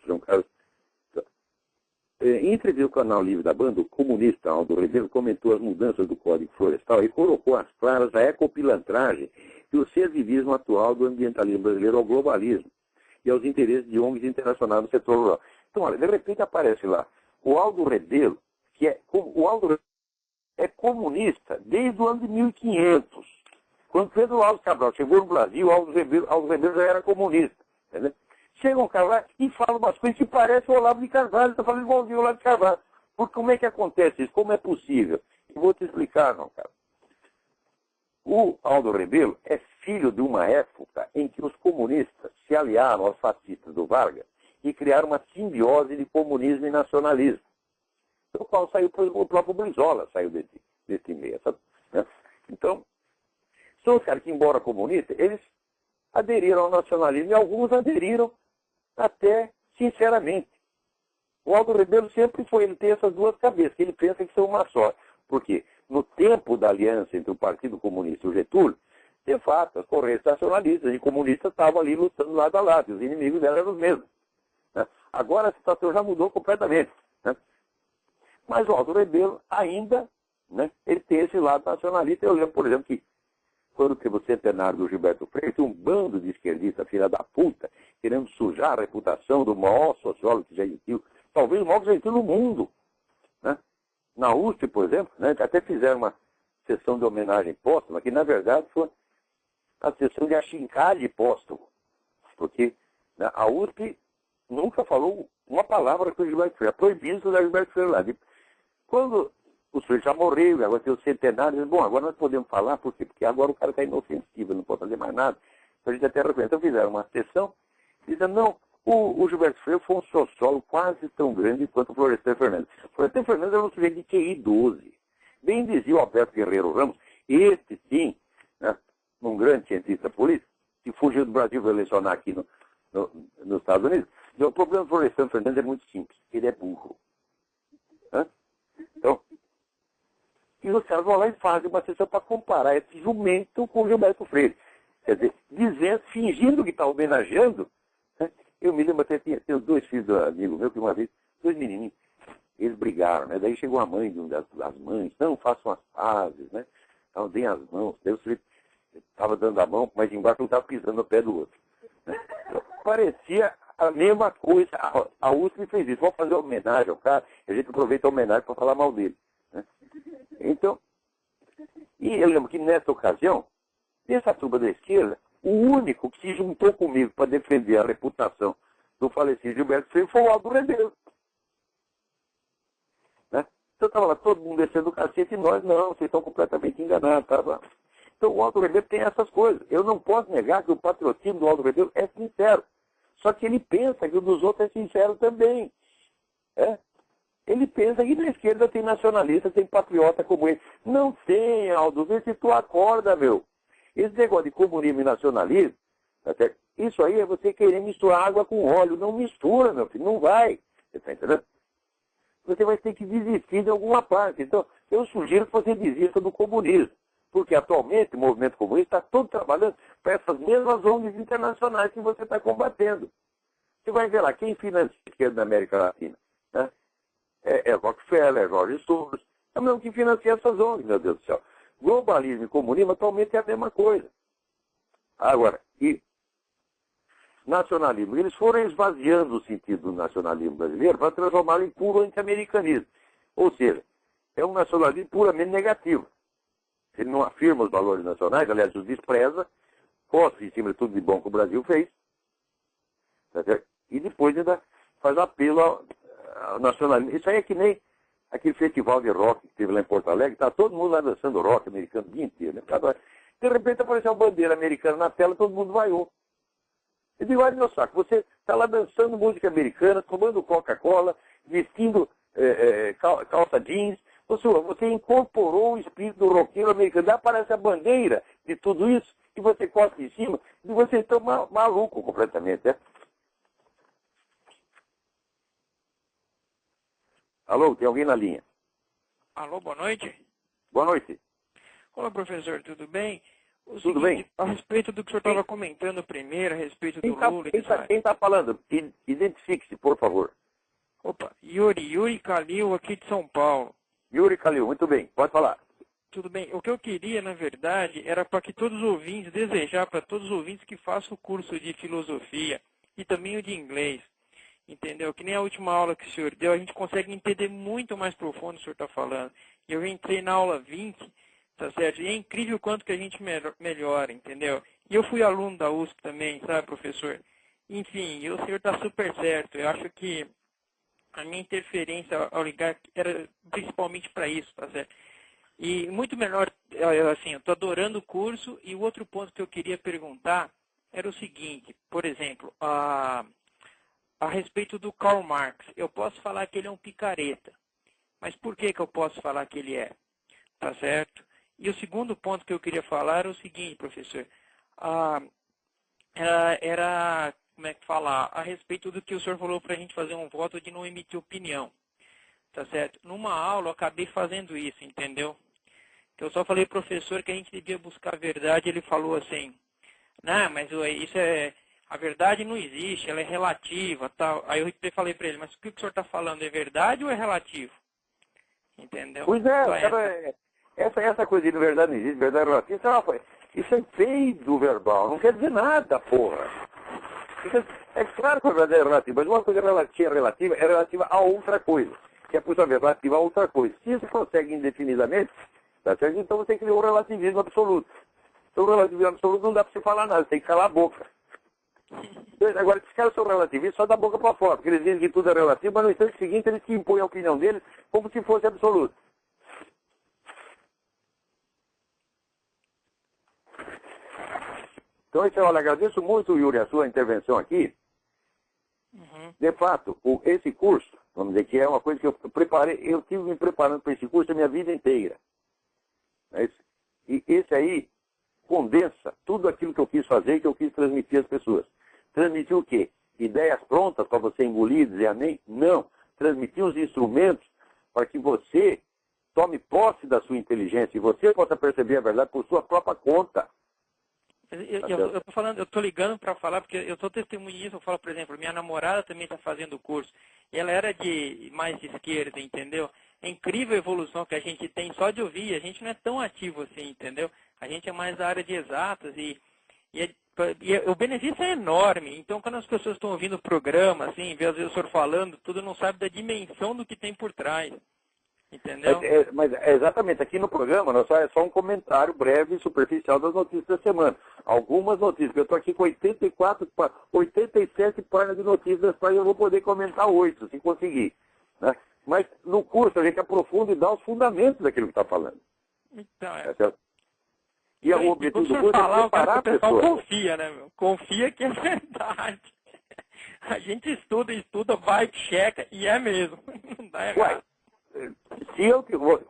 Em entrevista ao canal Livre da Banda, o comunista Aldo Rebelo comentou as mudanças do Código Florestal e colocou às claras a ecopilantragem e o servilismo atual do ambientalismo brasileiro ao globalismo e aos interesses de ONGs internacionais no setor rural. Então, olha, de repente aparece lá o Aldo Rebelo, o Aldo Rebelo é comunista desde o ano de 1500. Quando Pedro Alves Cabral chegou no Brasil, Aldo Rebelo já era comunista. Entendeu? Chega um cara lá e fala umas coisas que parecem o Olavo de Carvalho, está falando igualzinho o Olavo de Carvalho. Porque como é que acontece isso? Como é possível? Eu vou te explicar, não, cara. O Aldo Rebelo é filho de uma época em que os comunistas se aliaram aos fascistas do Vargas e criaram uma simbiose de comunismo e nacionalismo. Do qual saiu o próprio Brizola, saiu desse meio, sabe? Então, são os caras que, embora comunistas, eles aderiram ao nacionalismo e alguns aderiram até sinceramente. O Aldo Rebelo sempre ele tem essas duas cabeças, ele pensa que são uma só. Por quê? No tempo da aliança entre o Partido Comunista e o Getúlio, de fato, as correntes nacionalistas e comunistas estavam ali lutando lado a lado, e os inimigos delas eram os mesmos. Né? Agora a situação já mudou completamente. Né? Mas o Aldo Rebelo ainda, né, ele tem esse lado nacionalista. Eu lembro, por exemplo, que quando teve o centenário do Gilberto Freire, tinha um bando de esquerdistas, filha da puta, querendo sujar a reputação do maior sociólogo que já existiu, talvez o maior que já existiu no mundo. Né? Na USP, por exemplo, né, até fizeram uma sessão de homenagem póstuma, que na verdade foi a sessão de achincalhe póstumo. Porque, né, a USP nunca falou uma palavra com o Gilberto Freire, proibido estudar Gilberto Freire lá. Quando o Freire já morreu, agora tem o centenário, bom, agora nós podemos falar, por quê? Porque agora o cara está inofensivo, não pode fazer mais nada. Então a gente até reconhece. Então fizeram uma sessão, dizendo, não, o Gilberto Freire foi um sociólogo quase tão grande quanto o Florestan Fernandes. O Florestan Fernandes era um sujeito de QI 12. Bem dizia o Alberto Guerreiro Ramos, este sim, né, um grande cientista político, que fugiu do Brasil para lecionar aqui nos Estados Unidos. O problema do Florestan Fernandes é muito simples, ele é burro. Né? Então, e os caras vão lá e fazem uma sessão para comparar esse jumento com o Gilberto Freire. Quer dizer, fingindo que está homenageando. Né? Eu me lembro até, tenho dois filhos do amigo meu, que uma vez, dois menininhos, eles brigaram, né? Daí chegou a mãe das mães, não, façam as pazes, né? Então, deem as mãos. Daí o sujeito estava dando a mão, mas embaixo não estava pisando no pé do outro. Né? Então, parecia a mesma coisa. A USP fez isso. Vamos fazer homenagem ao cara, a gente aproveita a homenagem para falar mal dele. Né? Então, e eu lembro que nessa ocasião, dessa turma da esquerda, o único que se juntou comigo para defender a reputação do falecido Gilberto Freire foi o Aldo Rebelo. Né? Então estava lá todo mundo descendo o cacete e nós, não, vocês estão completamente enganados. Tá? Então o Aldo Rebelo tem essas coisas. Eu não posso negar que o patrocínio do Aldo Rebelo é sincero. Só que ele pensa que o dos outros é sincero também. Ele pensa que na esquerda tem nacionalista, tem patriota como ele. Não tem, Aldo. Vê se tu acorda, meu. Esse negócio de comunismo e nacionalismo, até, isso aí é você querer misturar água com óleo. Não mistura, meu filho. Não vai. Você está entendendo? Você vai ter que desistir de alguma parte. Então, eu sugiro que você desista do comunismo. Porque atualmente o movimento comunista está todo trabalhando para essas mesmas ONGs internacionais que você está combatendo. Você vai ver lá, quem financia a esquerda da América Latina? Né? É Rockefeller, é George Soros. É o mesmo que financia essas ONGs, meu Deus do céu. Globalismo e comunismo atualmente é a mesma coisa. Agora, e nacionalismo, eles foram esvaziando o sentido do nacionalismo brasileiro para transformá-lo em puro anti-americanismo. Ou seja, é um nacionalismo puramente negativo. Se ele não afirma os valores nacionais, aliás, os despreza, posta em cima de tudo de bom que o Brasil fez, tá certo? E depois ainda faz apelo ao nacionalismo. Isso aí é que nem aquele festival de rock que teve lá em Porto Alegre, está todo mundo lá dançando rock americano o dia inteiro. Né? De repente apareceu uma bandeira americana na tela, todo mundo vaiou. Eu digo, olha meu saco, você está lá dançando música americana, tomando Coca-Cola, vestindo calça jeans, você incorporou o espírito do roqueiro americano. Daí aparece a bandeira de tudo isso, e você costa em cima, e você está maluco completamente, né? Alô, tem alguém na linha? Alô, boa noite. Boa noite. Olá, professor, tudo bem? Tudo bem? A respeito do que o senhor estava comentando primeiro, a respeito do Lula... Quem está falando? Identifique-se, por favor. Opa, Yuri Calil, aqui de São Paulo. Yuri Calil, muito bem, pode falar. Tudo bem. O que eu queria, na verdade, era para que todos os ouvintes, desejar para todos os ouvintes que façam o curso de filosofia e também o de inglês. Entendeu? Que nem a última aula que o senhor deu, a gente consegue entender muito mais profundo o que o senhor está falando. Eu entrei na aula 20, tá certo? E é incrível o quanto que a gente melhora, entendeu? E eu fui aluno da USP também, sabe, professor? Enfim, o senhor está super certo. Eu acho que a minha interferência ao ligar era principalmente para isso, tá certo? E muito melhor, assim, eu estou adorando o curso. E o outro ponto que eu queria perguntar era o seguinte, por exemplo, a respeito do Karl Marx, eu posso falar que ele é um picareta. Mas por que eu posso falar que ele é? Tá certo? E o segundo ponto que eu queria falar era o seguinte, professor. Como é que falar? A respeito do que o senhor falou para a gente fazer um voto de não emitir opinião. Tá certo? Numa aula eu acabei fazendo isso, entendeu? Eu só falei, professor, que a gente devia buscar a verdade. Ele falou assim, não, mas isso é... A verdade não existe, ela é relativa, tal. Aí eu falei para ele, mas o que o senhor está falando, é verdade ou é relativo? Entendeu? Pois essa coisa de verdade não existe, verdade relativa, isso é feio do verbal, não quer dizer nada, porra. É claro que a verdade é relativa, mas uma coisa relativa é relativa a outra coisa, que é por sua vez relativa a outra coisa. Se isso consegue indefinidamente, tá certo? Então você criou o relativismo absoluto. Então o relativismo absoluto não dá para você falar nada, você tem que calar a boca. Agora, esses caras são relativistas só da boca para fora, porque eles dizem que tudo é relativo, mas no instante seguinte eles te impõem a opinião deles como se fosse absoluto. Então, olha, agradeço muito, Yuri, a sua intervenção aqui. Uhum. De fato, esse curso, vamos dizer que é uma coisa que eu preparei, eu estive me preparando para esse curso a minha vida inteira. E esse aí condensa tudo aquilo que eu quis fazer e que eu quis transmitir às pessoas. Transmitir o quê? Ideias prontas para você engolir e dizer amém? Não. Transmitir os instrumentos para que você tome posse da sua inteligência e você possa perceber a verdade por sua própria conta. Eu estou ligando para falar, porque eu estou testemunhando isso. Eu falo, por exemplo, minha namorada também está fazendo o curso. Ela era mais de esquerda, entendeu? É incrível a evolução que a gente tem só de ouvir. A gente não é tão ativo assim, entendeu? A gente é mais da área de exatas e o benefício é enorme. Então, quando as pessoas estão ouvindo o programa, assim, vê às vezes o senhor falando, tudo não sabe da dimensão do que tem por trás. Entendeu? Mas exatamente, aqui no programa é só um comentário breve e superficial das notícias da semana. Algumas notícias, eu estou aqui com 87 páginas de notícias, eu vou poder comentar 8, se conseguir. Né? Mas no curso a gente aprofunda e dá os fundamentos daquilo que está falando. Então, E o objetivo do curso falar, é preparar o pessoal pessoas. confia, né, meu? Confia que é verdade. A gente estuda, vai, checa, e é mesmo. Não dá errado.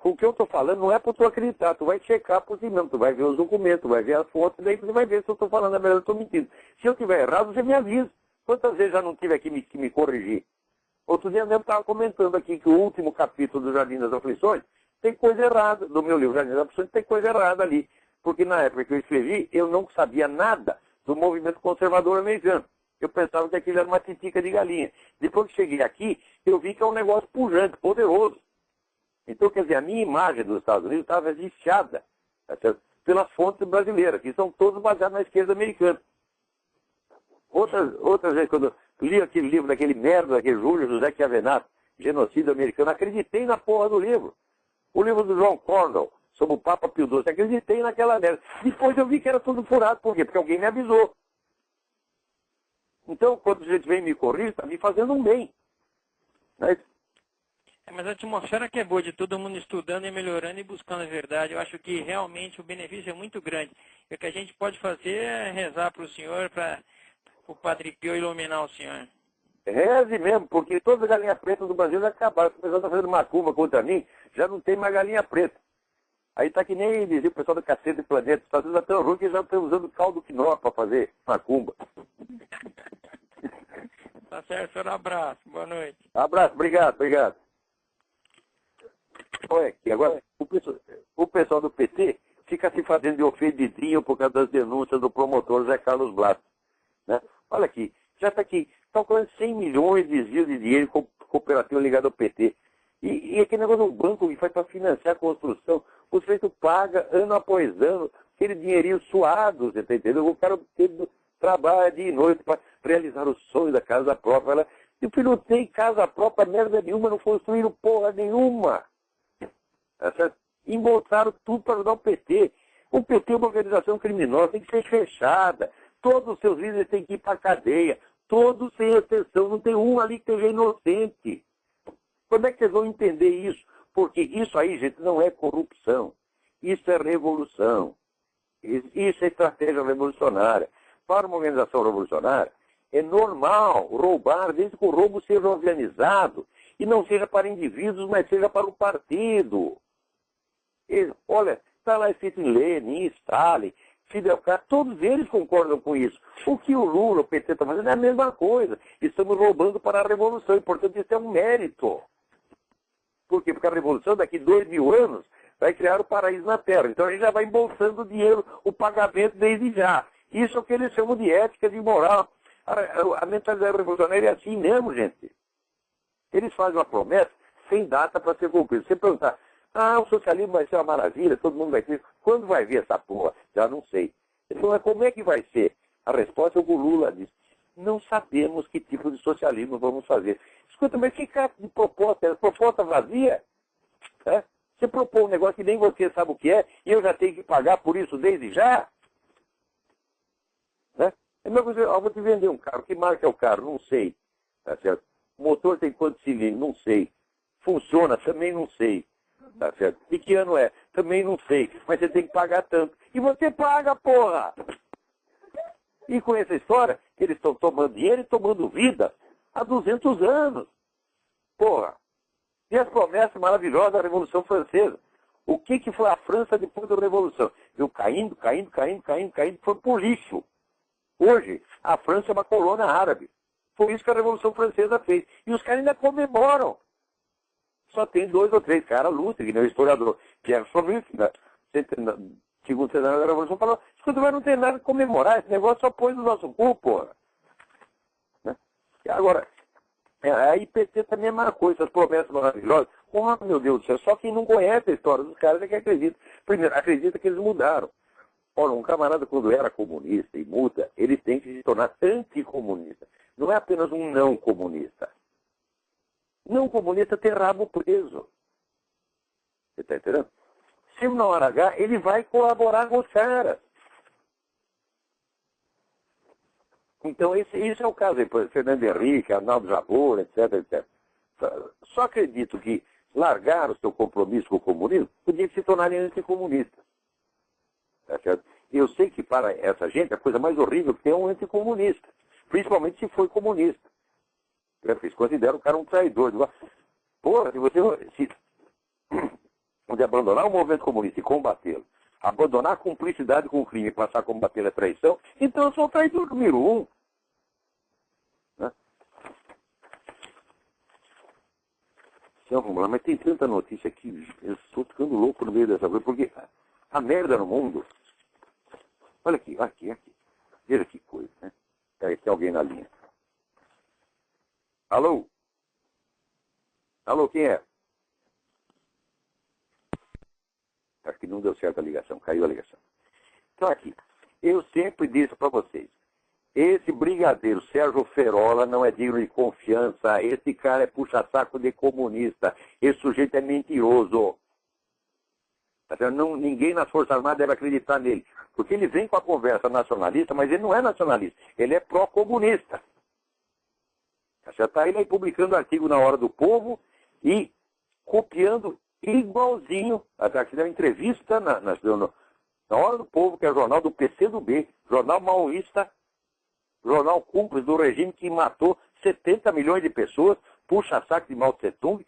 O que eu estou falando não é para tu acreditar, tu vai checar por si mesmo, tu vai ver os documentos, vai ver as fontes, daí você vai ver se eu estou falando a verdade ou estou mentindo. Se eu estiver errado, você me avisa. Quantas vezes já não tive aqui que me corrigir? Outro dia mesmo estava comentando aqui que o último capítulo do Jardim das Aflições tem coisa errada, do meu livro Jardim das Aflições tem coisa errada ali. Porque na época que eu escrevi, eu não sabia nada do movimento conservador americano. Eu pensava que aquilo era uma titica de galinha. Depois que cheguei aqui, eu vi que é um negócio pujante, poderoso. Então, quer dizer, a minha imagem dos Estados Unidos estava viciada, tá certo? Pelas fontes brasileiras, que são todas baseadas na esquerda americana. Outras vezes, quando eu li aquele livro daquele merda, daquele Júlio José Chiavenato, Genocídio Americano, acreditei na porra do livro. O livro do John Cornwell, sobre o Papa Pio XII. Acreditei naquela merda. Depois eu vi que era tudo furado. Por quê? Porque alguém me avisou. Então, quando a gente vem me corrigir, está me fazendo um bem. Né? Mas a atmosfera que é boa de todo mundo estudando e melhorando e buscando a verdade. Eu acho que realmente o benefício é muito grande. E o que a gente pode fazer é rezar para o senhor, para o Padre Pio iluminar o senhor. Reze mesmo, porque todas as galinhas pretas do Brasil já acabaram. O pessoal está fazendo macumba contra mim, já não tem mais galinha preta. Aí tá que nem dizia o pessoal do Cacete do Planeta. Os Estados Unidos já tão ruim que já estão usando caldo quinó para fazer macumba. Tá certo, senhor. Abraço. Boa noite. Abraço, obrigado. Olha aqui, agora, o pessoal do PT fica se fazendo de ofendidinho por causa das denúncias do promotor Zé Carlos Blas. Né? Olha aqui, já está aqui, estão colocando 100 milhões de desvios de dinheiro com cooperativa ligada ao PT. E aquele negócio do banco que faz para financiar a construção, o sujeito paga ano após ano, aquele dinheirinho suado, você está entendendo? O cara trabalha dia e noite para realizar o sonho da casa própria. E o filho não tem casa própria, merda nenhuma, não construíram porra nenhuma. Embolsaram tudo para ajudar o PT. O PT é uma organização criminosa, tem que ser fechada. Todos os seus líderes têm que ir para a cadeia. Todos sem exceção, não tem um ali que seja inocente. Quando é que vocês vão entender isso? Porque isso aí, gente, não é corrupção. Isso é revolução. Isso é estratégia revolucionária. Para uma organização revolucionária, é normal roubar, desde que o roubo seja organizado e não seja para indivíduos, mas seja para o partido. Olha, está lá escrito em Lenin, Stalin, Fidel Castro, todos eles concordam com isso. O que o Lula, o PT está fazendo é a mesma coisa. Estamos roubando para a revolução, e portanto isso é um mérito. Por quê? Porque a revolução daqui 2.000 anos vai criar o paraíso na Terra. Então a gente já vai embolsando o dinheiro, o pagamento desde já. Isso é o que eles chamam de ética, de moral. A mentalidade revolucionária é assim mesmo, gente. Eles fazem uma promessa sem data para ser cumprida. Você perguntar, o socialismo vai ser uma maravilha, todo mundo vai ter. Quando vai ver essa porra? Já não sei. Ele falou, mas como é que vai ser? A resposta é o que o Lula disse. Não sabemos que tipo de socialismo vamos fazer. Escuta, mas que caso de proposta? É proposta vazia? É? Você propõe um negócio que nem você sabe o que é, e eu já tenho que pagar por isso desde já? Né? É mesmo coisa, eu vou te vender um carro. Que marca é o carro? Não sei. Tá certo? O motor tem quantos cilindros? Não sei. Funciona? Também não sei. Tá certo? E que ano é? Também não sei. Mas você tem que pagar tanto. E você paga, porra! E com essa história, eles estão tomando dinheiro e tomando vida há 200 anos. Porra! E as promessas maravilhosas da Revolução Francesa. O que foi a França depois da Revolução? Viu caindo, foi por lixo. Hoje, a França é uma colônia árabe. Foi isso que a Revolução Francesa fez. E os caras ainda comemoram. Só tem 2 ou 3 caras lustres, que nem o historiador Pierre Chauvet, segundo centenário da Revolução, falou, escuta, mas não tem nada a comemorar, esse negócio só põe no nosso cu, porra. Né? E agora, a IPT também é a mesma coisa, as promessas maravilhosas. Oh, meu Deus do céu, só quem não conhece a história dos caras é que acredita. Primeiro, acredita que eles mudaram. Ora, um camarada, quando era comunista e muda, ele tem que se tornar anticomunista. Não é apenas um não comunista. Não comunista tem rabo preso. Você está entendendo? Se na hora H, ele vai colaborar com os caras. Então, esse é o caso aí, por exemplo, Fernando Henrique, Arnaldo Jabor, etc. Só acredito que largar o seu compromisso com o comunismo podia se tornarem anticomunistas. Tá certo? Eu sei que para essa gente a coisa mais horrível que tem é um anticomunista. Principalmente se foi comunista. Eles consideram o cara um traidor. Porra, se você de abandonar o movimento comunista e combatê-lo, abandonar a cumplicidade com o crime e passar a combater a traição, então eu sou o traidor número 1. Né? Então, vamos lá, mas tem tanta notícia aqui, eu estou ficando louco no meio dessa coisa, porque a merda no mundo. Olha aqui. Veja que coisa, né? Tem alguém na linha. Alô? Alô, quem é? Acho que não deu certo a ligação, caiu a ligação. Então aqui, eu sempre disse para vocês, esse brigadeiro Sérgio Ferola não é digno de confiança, esse cara é puxa-saco de comunista, esse sujeito é mentiroso. Não, ninguém nas Forças Armadas deve acreditar nele. Porque ele vem com a conversa nacionalista, mas ele não é nacionalista. Ele é pró-comunista. Está ele aí publicando artigo na Hora do Povo e copiando igualzinho. Até que deu uma entrevista na Hora do Povo, que é o jornal do PCdoB, jornal maoísta, jornal cúmplice do regime que matou 70 milhões de pessoas, puxa-saco de Mao Tse-tung.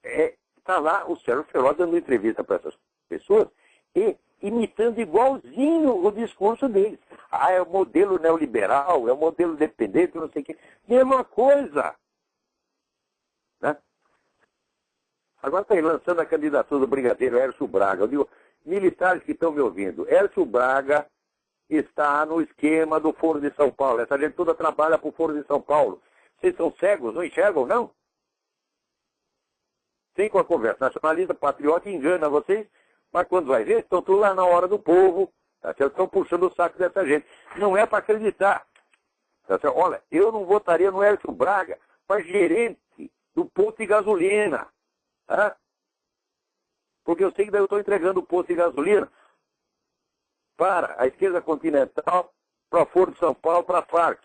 Está lá o Sérgio Feroz dando entrevista para essas pessoas e imitando igualzinho o discurso deles. É o modelo neoliberal, é o modelo dependente, não sei o quê. Mesma coisa. Né? Agora está aí lançando a candidatura do brigadeiro Hércio Braga. Eu digo, militares que estão me ouvindo, Hércio Braga está no esquema do Foro de São Paulo. Essa gente toda trabalha para o Foro de São Paulo. Vocês são cegos, não enxergam, não? Tem com a conversa nacionalista, patriota, engana vocês, mas quando vai ver, estão tudo lá na Hora do Povo, tá certo? Estão puxando o saco dessa gente. Não é para acreditar. Tá certo? Olha, eu não votaria no Hércio Braga para gerente do posto de gasolina. Tá? Porque eu sei que daí eu estou entregando o posto de gasolina para a esquerda continental, para o Foro de São Paulo, para a Farc.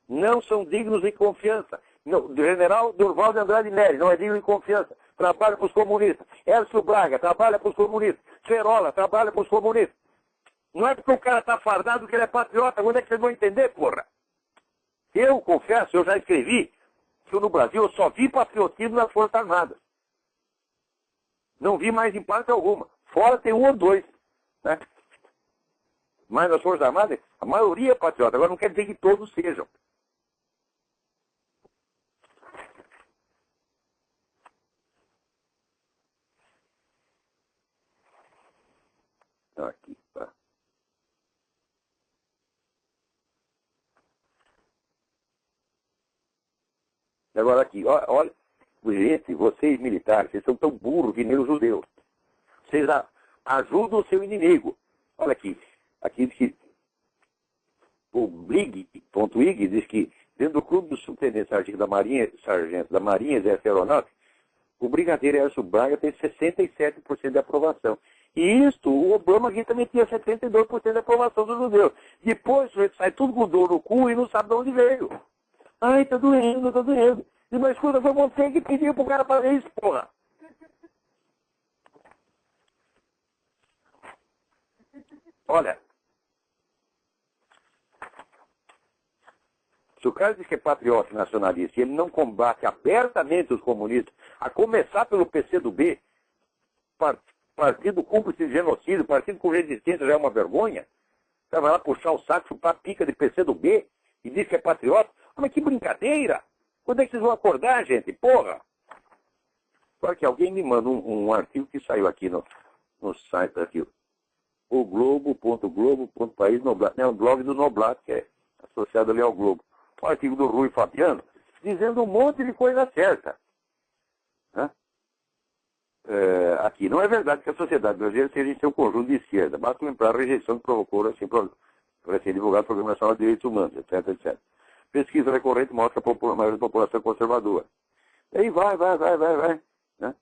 Não são dignos de confiança. O general Durval de Andrade Neres não é digno de confiança. Trabalha para os comunistas. Hércio Braga trabalha para os comunistas. Ferola trabalha para os comunistas. Não é porque o cara está fardado que ele é patriota. Quando é que vocês vão entender, porra? Eu confesso, eu já escrevi que no Brasil eu só vi patriotismo nas Forças Armadas. Não vi mais em parte alguma. Fora tem um ou dois. Né? Mas nas Forças Armadas, a maioria é patriota. Agora não quer dizer que todos sejam. Aqui, tá. Agora aqui, olha, gente, vocês militares, vocês são tão burros que nem os judeus. Vocês ajudam o seu inimigo. Olha aqui diz que o Brig.ig diz que dentro do clube do subtenente sargento da Marinha Exército Aeronáutica, o brigadeiro Hércio Braga tem 67% de aprovação. E isto, o Obama aqui também tinha 72% de aprovação dos judeus. Depois o sai tudo com dor no cu e não sabe de onde veio. Ai, tá doendo, tá doendo. Mas escuta, foi você que pediu pro cara fazer isso, porra. Olha, se o cara diz que é patriota nacionalista e ele não combate abertamente os comunistas, a começar pelo PCdoB, partido cúmplice de genocídio, partido com resistência já é uma vergonha, você vai lá puxar o saco, chupar a pica de PCdoB e diz que é patriota. Mas que brincadeira! Quando é que vocês vão acordar, gente? Porra! Agora que alguém me manda um artigo que saiu aqui no site aqui, o globo.globo.país Noblat, é um blog do Noblat, que é associado ali ao Globo. Um artigo do Rui Fabiano, dizendo um monte de coisa certa. Né? Aqui, não é verdade que a sociedade brasileira seja em seu conjunto de esquerda. Basta lembrar a rejeição que provocou assim, para ser divulgado o Programa Nacional de Direitos Humanos, etc. Pesquisa recorrente mostra a maioria da população conservadora. Daí vai. Né?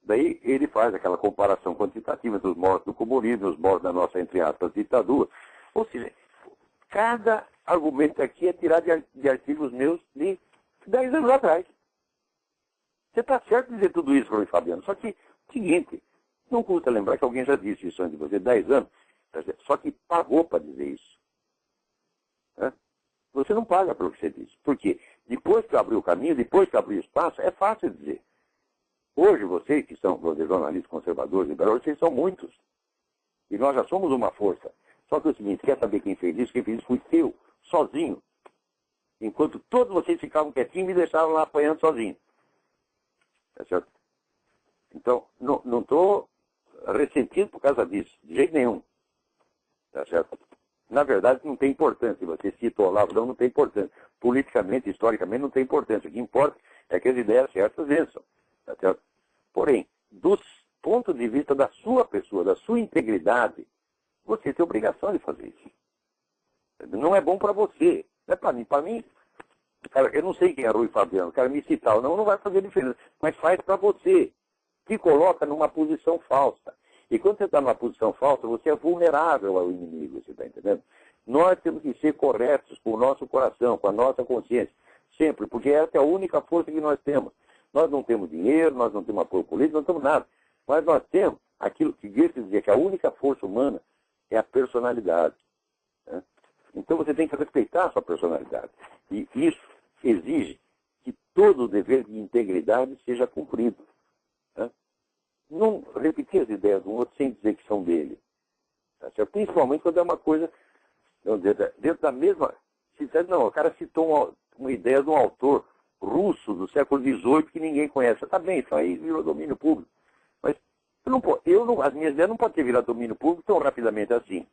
Daí ele faz aquela comparação quantitativa dos mortos do comunismo, os mortos da nossa, entre aspas, ditadura. Ou seja, cada argumento aqui é tirado de artigos meus de 10 anos atrás. Você está certo de dizer tudo isso, Rui Fabiano. Só que, seguinte, não custa lembrar que alguém já disse isso antes de você, 10 anos, só que pagou para dizer isso. Né? Você não paga pelo que você disse. Por quê? Depois que abriu o caminho, depois que abriu o espaço, é fácil dizer. Hoje, vocês que são jornalistas conservadores, liberais, vocês são muitos. E nós já somos uma força. Só que é o seguinte, quer saber quem fez isso? Quem fez isso fui eu, sozinho. Enquanto todos vocês ficavam quietinhos e me deixavam lá apanhando sozinho. Tá certo? Então, não estou ressentido por causa disso, de jeito nenhum. Tá certo? Na verdade, não tem importância. Você cita o Olavo, não tem importância. Politicamente, historicamente, não tem importância. O que importa é que as ideias certas vençam. Tá certo? Porém, do ponto de vista da sua pessoa, da sua integridade, você tem obrigação de fazer isso. Não é bom para você. Não é para mim. Para mim, cara, eu não sei quem é Rui Fabiano. O cara me citar ou não vai fazer diferença. Mas faz para você. te coloca numa posição falsa. E quando você está numa posição falsa, você é vulnerável ao inimigo, você está entendendo? Nós temos que ser corretos com o nosso coração, com a nossa consciência, sempre, porque essa é a única força que nós temos. Nós não temos dinheiro, nós não temos apoio político, não temos nada. Mas nós temos aquilo que Goethe dizia, que a única força humana é a personalidade. Né? Então você tem que respeitar a sua personalidade. E isso exige que todo o dever de integridade seja cumprido. Né? Não repetir as ideias do outro sem dizer que são dele. Tá certo? Principalmente quando é uma coisa, dentro da mesma... Não, o cara citou uma ideia de um autor russo do século XVIII que ninguém conhece. Tá bem, isso aí virou domínio público. Mas as minhas ideias não podem ter virado domínio público tão rapidamente assim.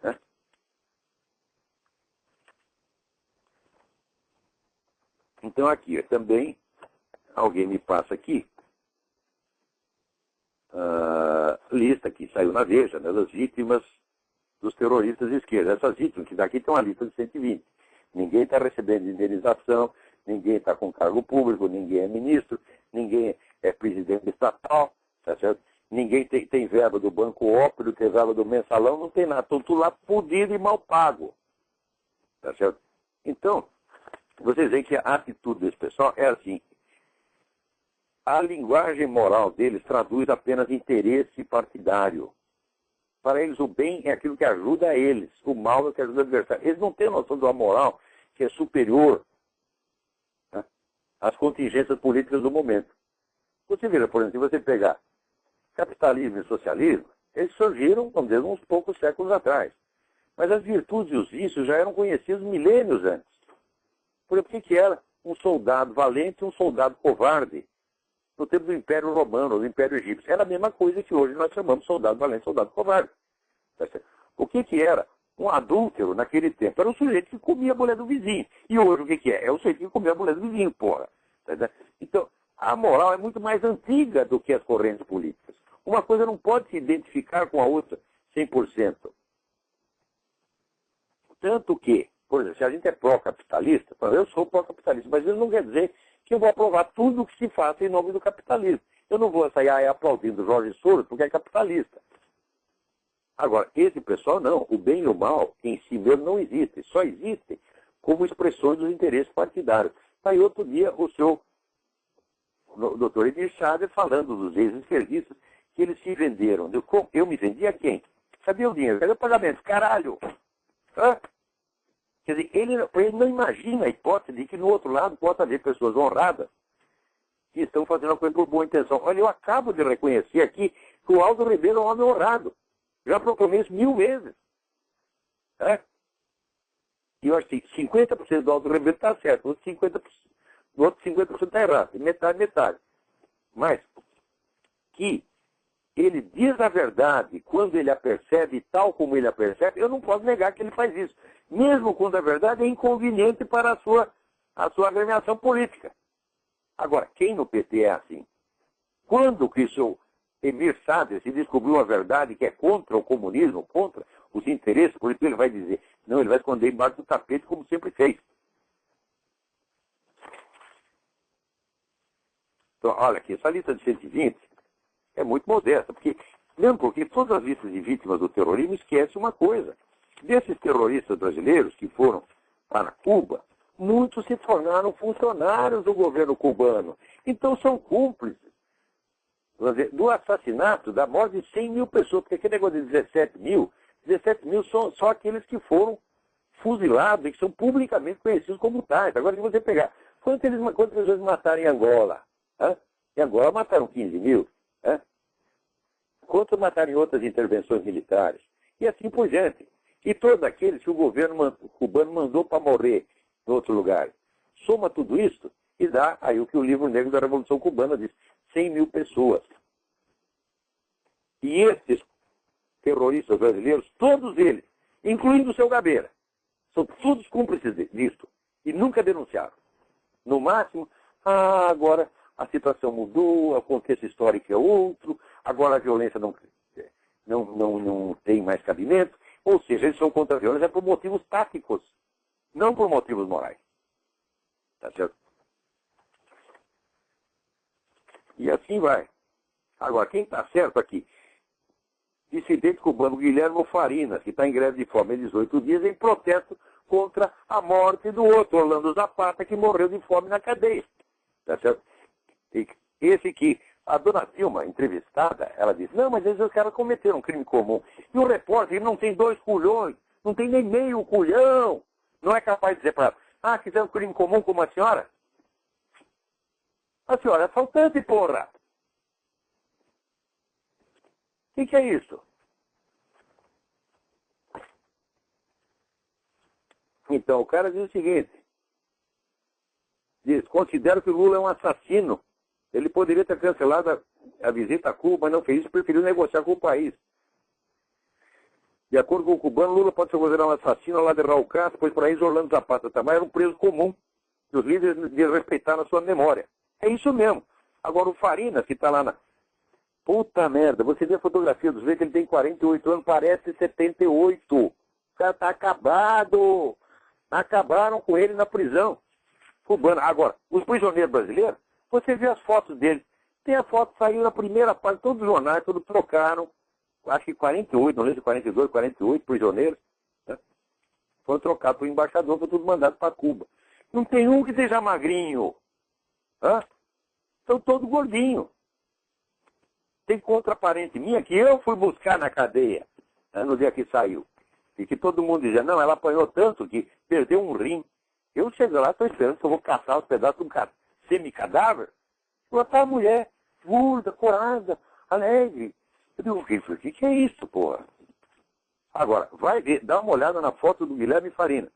Né? Então aqui, também, alguém me passa aqui, lista que saiu na Veja, né, das vítimas dos terroristas de esquerda. Essas vítimas, que daqui tem uma lista de 120. Ninguém está recebendo indenização, ninguém está com cargo público, ninguém é ministro, ninguém é presidente estatal, tá certo? Ninguém tem verba do Banco Ópio, tem verba do Mensalão, não tem nada. Estão tudo lá fudido e mal pago. Tá certo? Então, vocês veem que a atitude desse pessoal é assim. A linguagem moral deles traduz apenas interesse partidário. Para eles, o bem é aquilo que ajuda eles. O mal é o que ajuda o adversário. Eles não têm noção de uma moral que é superior, né, às contingências políticas do momento. Você vê, por exemplo, se você pegar capitalismo e socialismo, eles surgiram, vamos dizer, uns poucos séculos atrás. Mas as virtudes e os vícios já eram conhecidos milênios antes. Por exemplo, o que era um soldado valente e um soldado covarde no tempo do Império Romano, do Império Egípcio? Era a mesma coisa que hoje nós chamamos soldado valente e soldado covarde. O que era um adúltero naquele tempo? Era o sujeito que comia a mulher do vizinho. E hoje o que é? É o sujeito que comia a mulher do vizinho, porra. Então, a moral é muito mais antiga do que as correntes políticas. Uma coisa não pode se identificar com a outra 100%. Tanto que, por exemplo, se a gente é pró-capitalista, eu sou pró-capitalista, mas isso não quer dizer que eu vou aprovar tudo o que se faça em nome do capitalismo. Eu não vou sair aplaudindo Jorge Soros porque é capitalista. Agora, esse pessoal não. O bem e o mal em si mesmo não existem. Só existem como expressões dos interesses partidários. Aí outro dia o doutor Edir Schader falando dos ex-esquerdistas que eles se venderam. Eu me vendi a quem? Cadê o dinheiro? Cadê o pagamento? Caralho! Hã? Quer dizer, ele não imagina a hipótese de que no outro lado possa haver pessoas honradas que estão fazendo a coisa por boa intenção. Olha, eu acabo de reconhecer aqui que o Aldo Rebelo é um homem honrado. Já proclamei isso 1000 vezes. É? E eu acho que 50% do Aldo Rebelo está certo, o outro 50% está errado. Metade. Mas que ele diz a verdade quando ele a percebe, tal como ele a percebe, eu não posso negar que ele faz isso. Mesmo quando a verdade é inconveniente para a sua agremiação política. Agora, quem no PT é assim? Quando que o seu Emir Sader se descobriu a verdade que é contra o comunismo, contra os interesses, por isso ele vai dizer, não, ele vai esconder embaixo do tapete como sempre fez. Então, olha aqui, essa lista de 120 é muito modesta, mesmo porque todas as listas de vítimas do terrorismo esquecem uma coisa. Desses terroristas brasileiros que foram para Cuba, muitos se tornaram funcionários do governo cubano. Então são cúmplices do assassinato, da morte de 100 mil pessoas, porque aquele negócio de 17 mil são só aqueles que foram fuzilados e que são publicamente conhecidos como tais. Agora, se você pegar, quantas pessoas mataram em Angola? Hã? Em Angola mataram 15 mil. Hã? Quantos mataram em outras intervenções militares? E assim por diante. E todos aqueles que o governo cubano mandou para morrer em outro lugar. Soma tudo isso e dá aí o que o livro negro da Revolução Cubana diz, 100 mil pessoas. E esses terroristas brasileiros, todos eles, incluindo o seu Gabeira, são todos cúmplices disto. E nunca denunciaram. No máximo, agora a situação mudou, o contexto histórico é outro, agora a violência não tem mais cabimento. Ou seja, eles são contra a violência por motivos táticos, não por motivos morais. Tá certo? E assim vai. Agora, quem está certo aqui? Dissidente cubano Guilherme Farinas, que está em greve de fome há 18 dias em protesto contra a morte do outro, Orlando Zapata, que morreu de fome na cadeia. Tá certo? E esse que a dona Dilma, entrevistada, ela disse, não, mas esses caras cometeram um crime comum. E o repórter não tem 2 culhões, não tem nem meio culhão. Não é capaz de dizer para ela, fizeram um crime comum como a senhora? A senhora é assaltante, porra! O que é isso? Então, o cara diz o seguinte, diz, considero que o Lula é um assassino. Ele poderia ter cancelado a visita a Cuba, mas não fez isso, preferiu negociar com o país. De acordo com o cubano, Lula pode ser considerado um assassino ao lado de Raul Castro, pois por aí Orlando Zapata também era um preso comum, que os líderes desrespeitaram a sua memória. É isso mesmo. Agora o Farinas, que está lá na... Puta merda, você vê a fotografia dos que ele tem 48 anos, parece 78. O cara está acabado. Acabaram com ele na prisão cubana. Agora, os prisioneiros brasileiros, você vê as fotos deles. Tem a foto que saiu na primeira página, todos os jornais, todos trocaram. Acho que 48, não lembro se 42, 48 prisioneiros. Né? Foram trocados por embaixador, foram todos mandados para Cuba. Não tem um que seja magrinho. Estão todos gordinhos. Tem contraparente minha que eu fui buscar na cadeia, no dia que saiu. E que todo mundo dizia, não, ela apanhou tanto que perdeu um rim. Eu chego lá, estou esperando que eu vou caçar os pedaços de um semi-cadáver. Ela tá a mulher, gorda, corada, alegre. Eu digo, o que é isso, porra? Agora, vai ver, dá uma olhada na foto do Guilherme Farinas.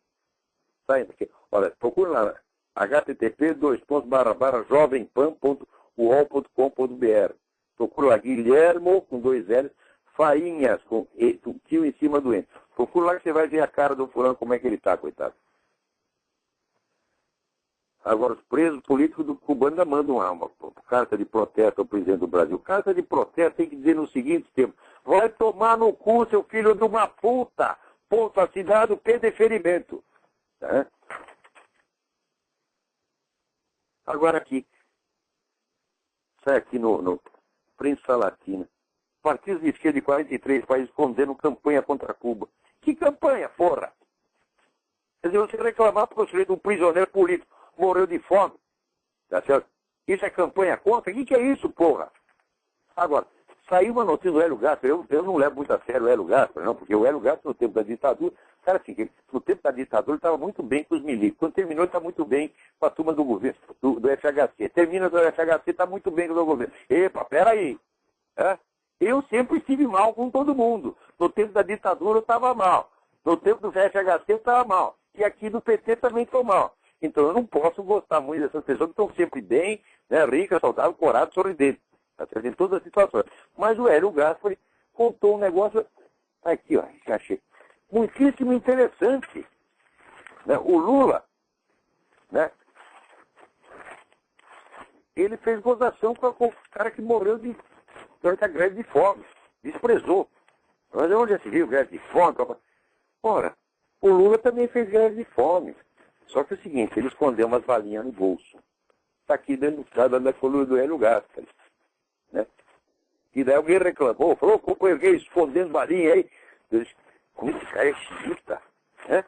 Saindo aqui. Olha, procura lá, http://jovempan.uol.com.br. Procura lá, Guilhermo, com 2 L's, Fainhas, com tio em cima do N. Procura lá que você vai ver a cara do fulano, como é que ele tá, coitado. Agora, os presos políticos do cubano ainda mandam uma carta de protesto ao presidente do Brasil. Carta de protesto tem que dizer no seguinte tempo, vai tomar no cu, seu filho de uma puta, ponto assinado, P de ferimento. Tá? Agora aqui, sai aqui no Prensa Latina. Partidos de esquerda de 43 países condenam campanha contra Cuba. Que campanha, porra? Quer dizer, você reclamar por você de um prisioneiro político morreu de fome. Tá certo? Isso é campanha contra? O que é isso, porra? Agora, saiu uma notícia do Hélio Gaspar. Eu não levo muito a sério o Hélio Gaspar, não, porque o Hélio Gaspar, no tempo da ditadura, cara, assim, no tempo da ditadura ele estava muito bem com os milicos. Quando terminou, ele está muito bem com a turma do governo, do FHC. Termina do FHC, está muito bem com o governo. Epa, peraí. Eu sempre estive mal com todo mundo. No tempo da ditadura eu estava mal. No tempo do FHC eu estava mal. E aqui do PT também estou mal. Então eu não posso gostar muito dessas pessoas que estão sempre bem, né, ricas, saudáveis, coradas, sorridentes. Em todas as situações. Mas o Hélio Gaspar contou um negócio aqui, ó, achei muitíssimo interessante. Né? O Lula, né, ele fez gozação com o cara que morreu durante a greve de fome. Desprezou. Mas onde já se viu greve de fome? Ora, o Lula também fez greve de fome. Só que é o seguinte, ele escondeu umas balinhas no bolso. Está aqui dentro da coluna do Hélio Gaspar. Né? E daí alguém reclamou, falou, companheiro, que escondendo balinha aí. Eu disse, como esse cara é chita? Né?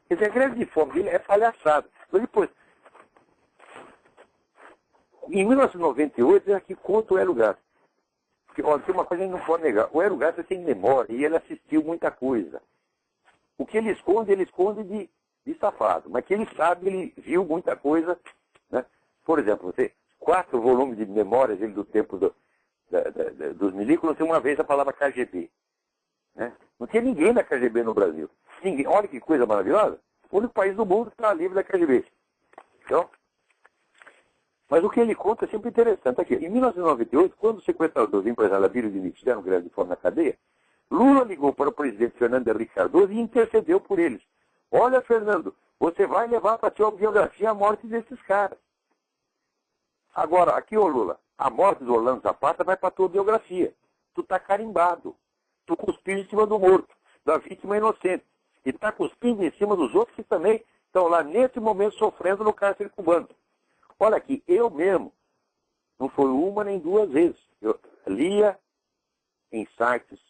Quer dizer, a greve de fome dele é palhaçada. Mas depois, em 1998, aqui conta o Hélio Gaspar. Porque, olha, tem uma coisa que a gente não pode negar. O Hélio Gaspar tem memória e ele assistiu muita coisa. O que ele esconde de safado. Mas que ele sabe, ele viu muita coisa. Né? Por exemplo, você... 4 volumes de memórias dele do tempo dos milicos, não tem uma vez a palavra KGB. Né? Não tinha ninguém da KGB no Brasil. Ninguém. Olha que coisa maravilhosa. O único país do mundo que está livre da KGB. Então, mas o que ele conta é sempre interessante. Aqui, em 1998, quando os sequestradores empresários Abílio Diniz fizeram greve de fome na cadeia, Lula ligou para o presidente Fernando Henrique Cardoso e intercedeu por eles. Olha, Fernando, você vai levar para a sua biografia a morte desses caras. Agora, aqui, ô Lula, a morte do Orlando Zapata vai para a tua biografia. Tu está carimbado. Tu cuspiu em cima do morto, da vítima inocente. E está cuspindo em cima dos outros que também estão lá nesse momento sofrendo no cárcere cubano. Olha aqui, eu mesmo, não foi uma nem 2 vezes, Eu lia em sites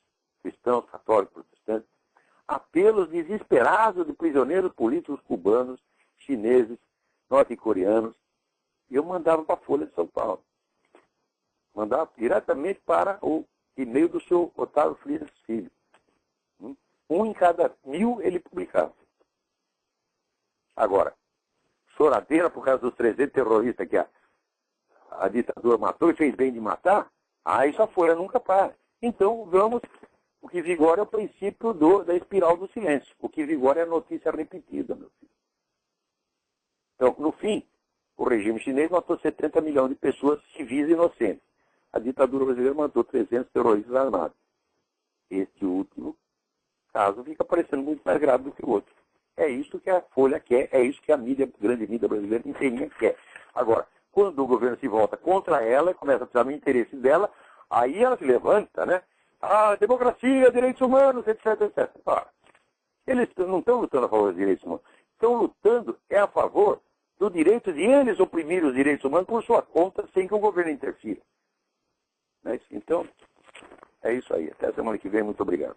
cristãos, católicos, protestantes, apelos desesperados de prisioneiros políticos cubanos, chineses, norte-coreanos. E eu mandava para a Folha de São Paulo. Mandava diretamente para o e-mail do senhor Otávio Frias Filho. Um em cada 1000 ele publicava. Agora, choradeira por causa dos 300 terroristas que a ditadura matou e fez bem de matar, isso a Folha nunca para. Então, o que vigora é o princípio da espiral do silêncio. O que vigora é a notícia repetida, meu filho. Então, no fim, o regime chinês matou 70 milhões de pessoas civis e inocentes. A ditadura brasileira matou 300 terroristas armados. Este último caso fica parecendo muito mais grave do que o outro. É isso que a Folha quer, é isso que a grande mídia brasileira inteirinha quer. Agora, quando o governo se volta contra ela, começa a precisar do interesse dela, aí ela se levanta, né? Democracia, direitos humanos, etc, etc. Eles não estão lutando a favor dos direitos humanos. Estão lutando a favor do direito de eles oprimirem os direitos humanos por sua conta, sem que o governo interfira. Então, é isso aí. Até a semana que vem. Muito obrigado.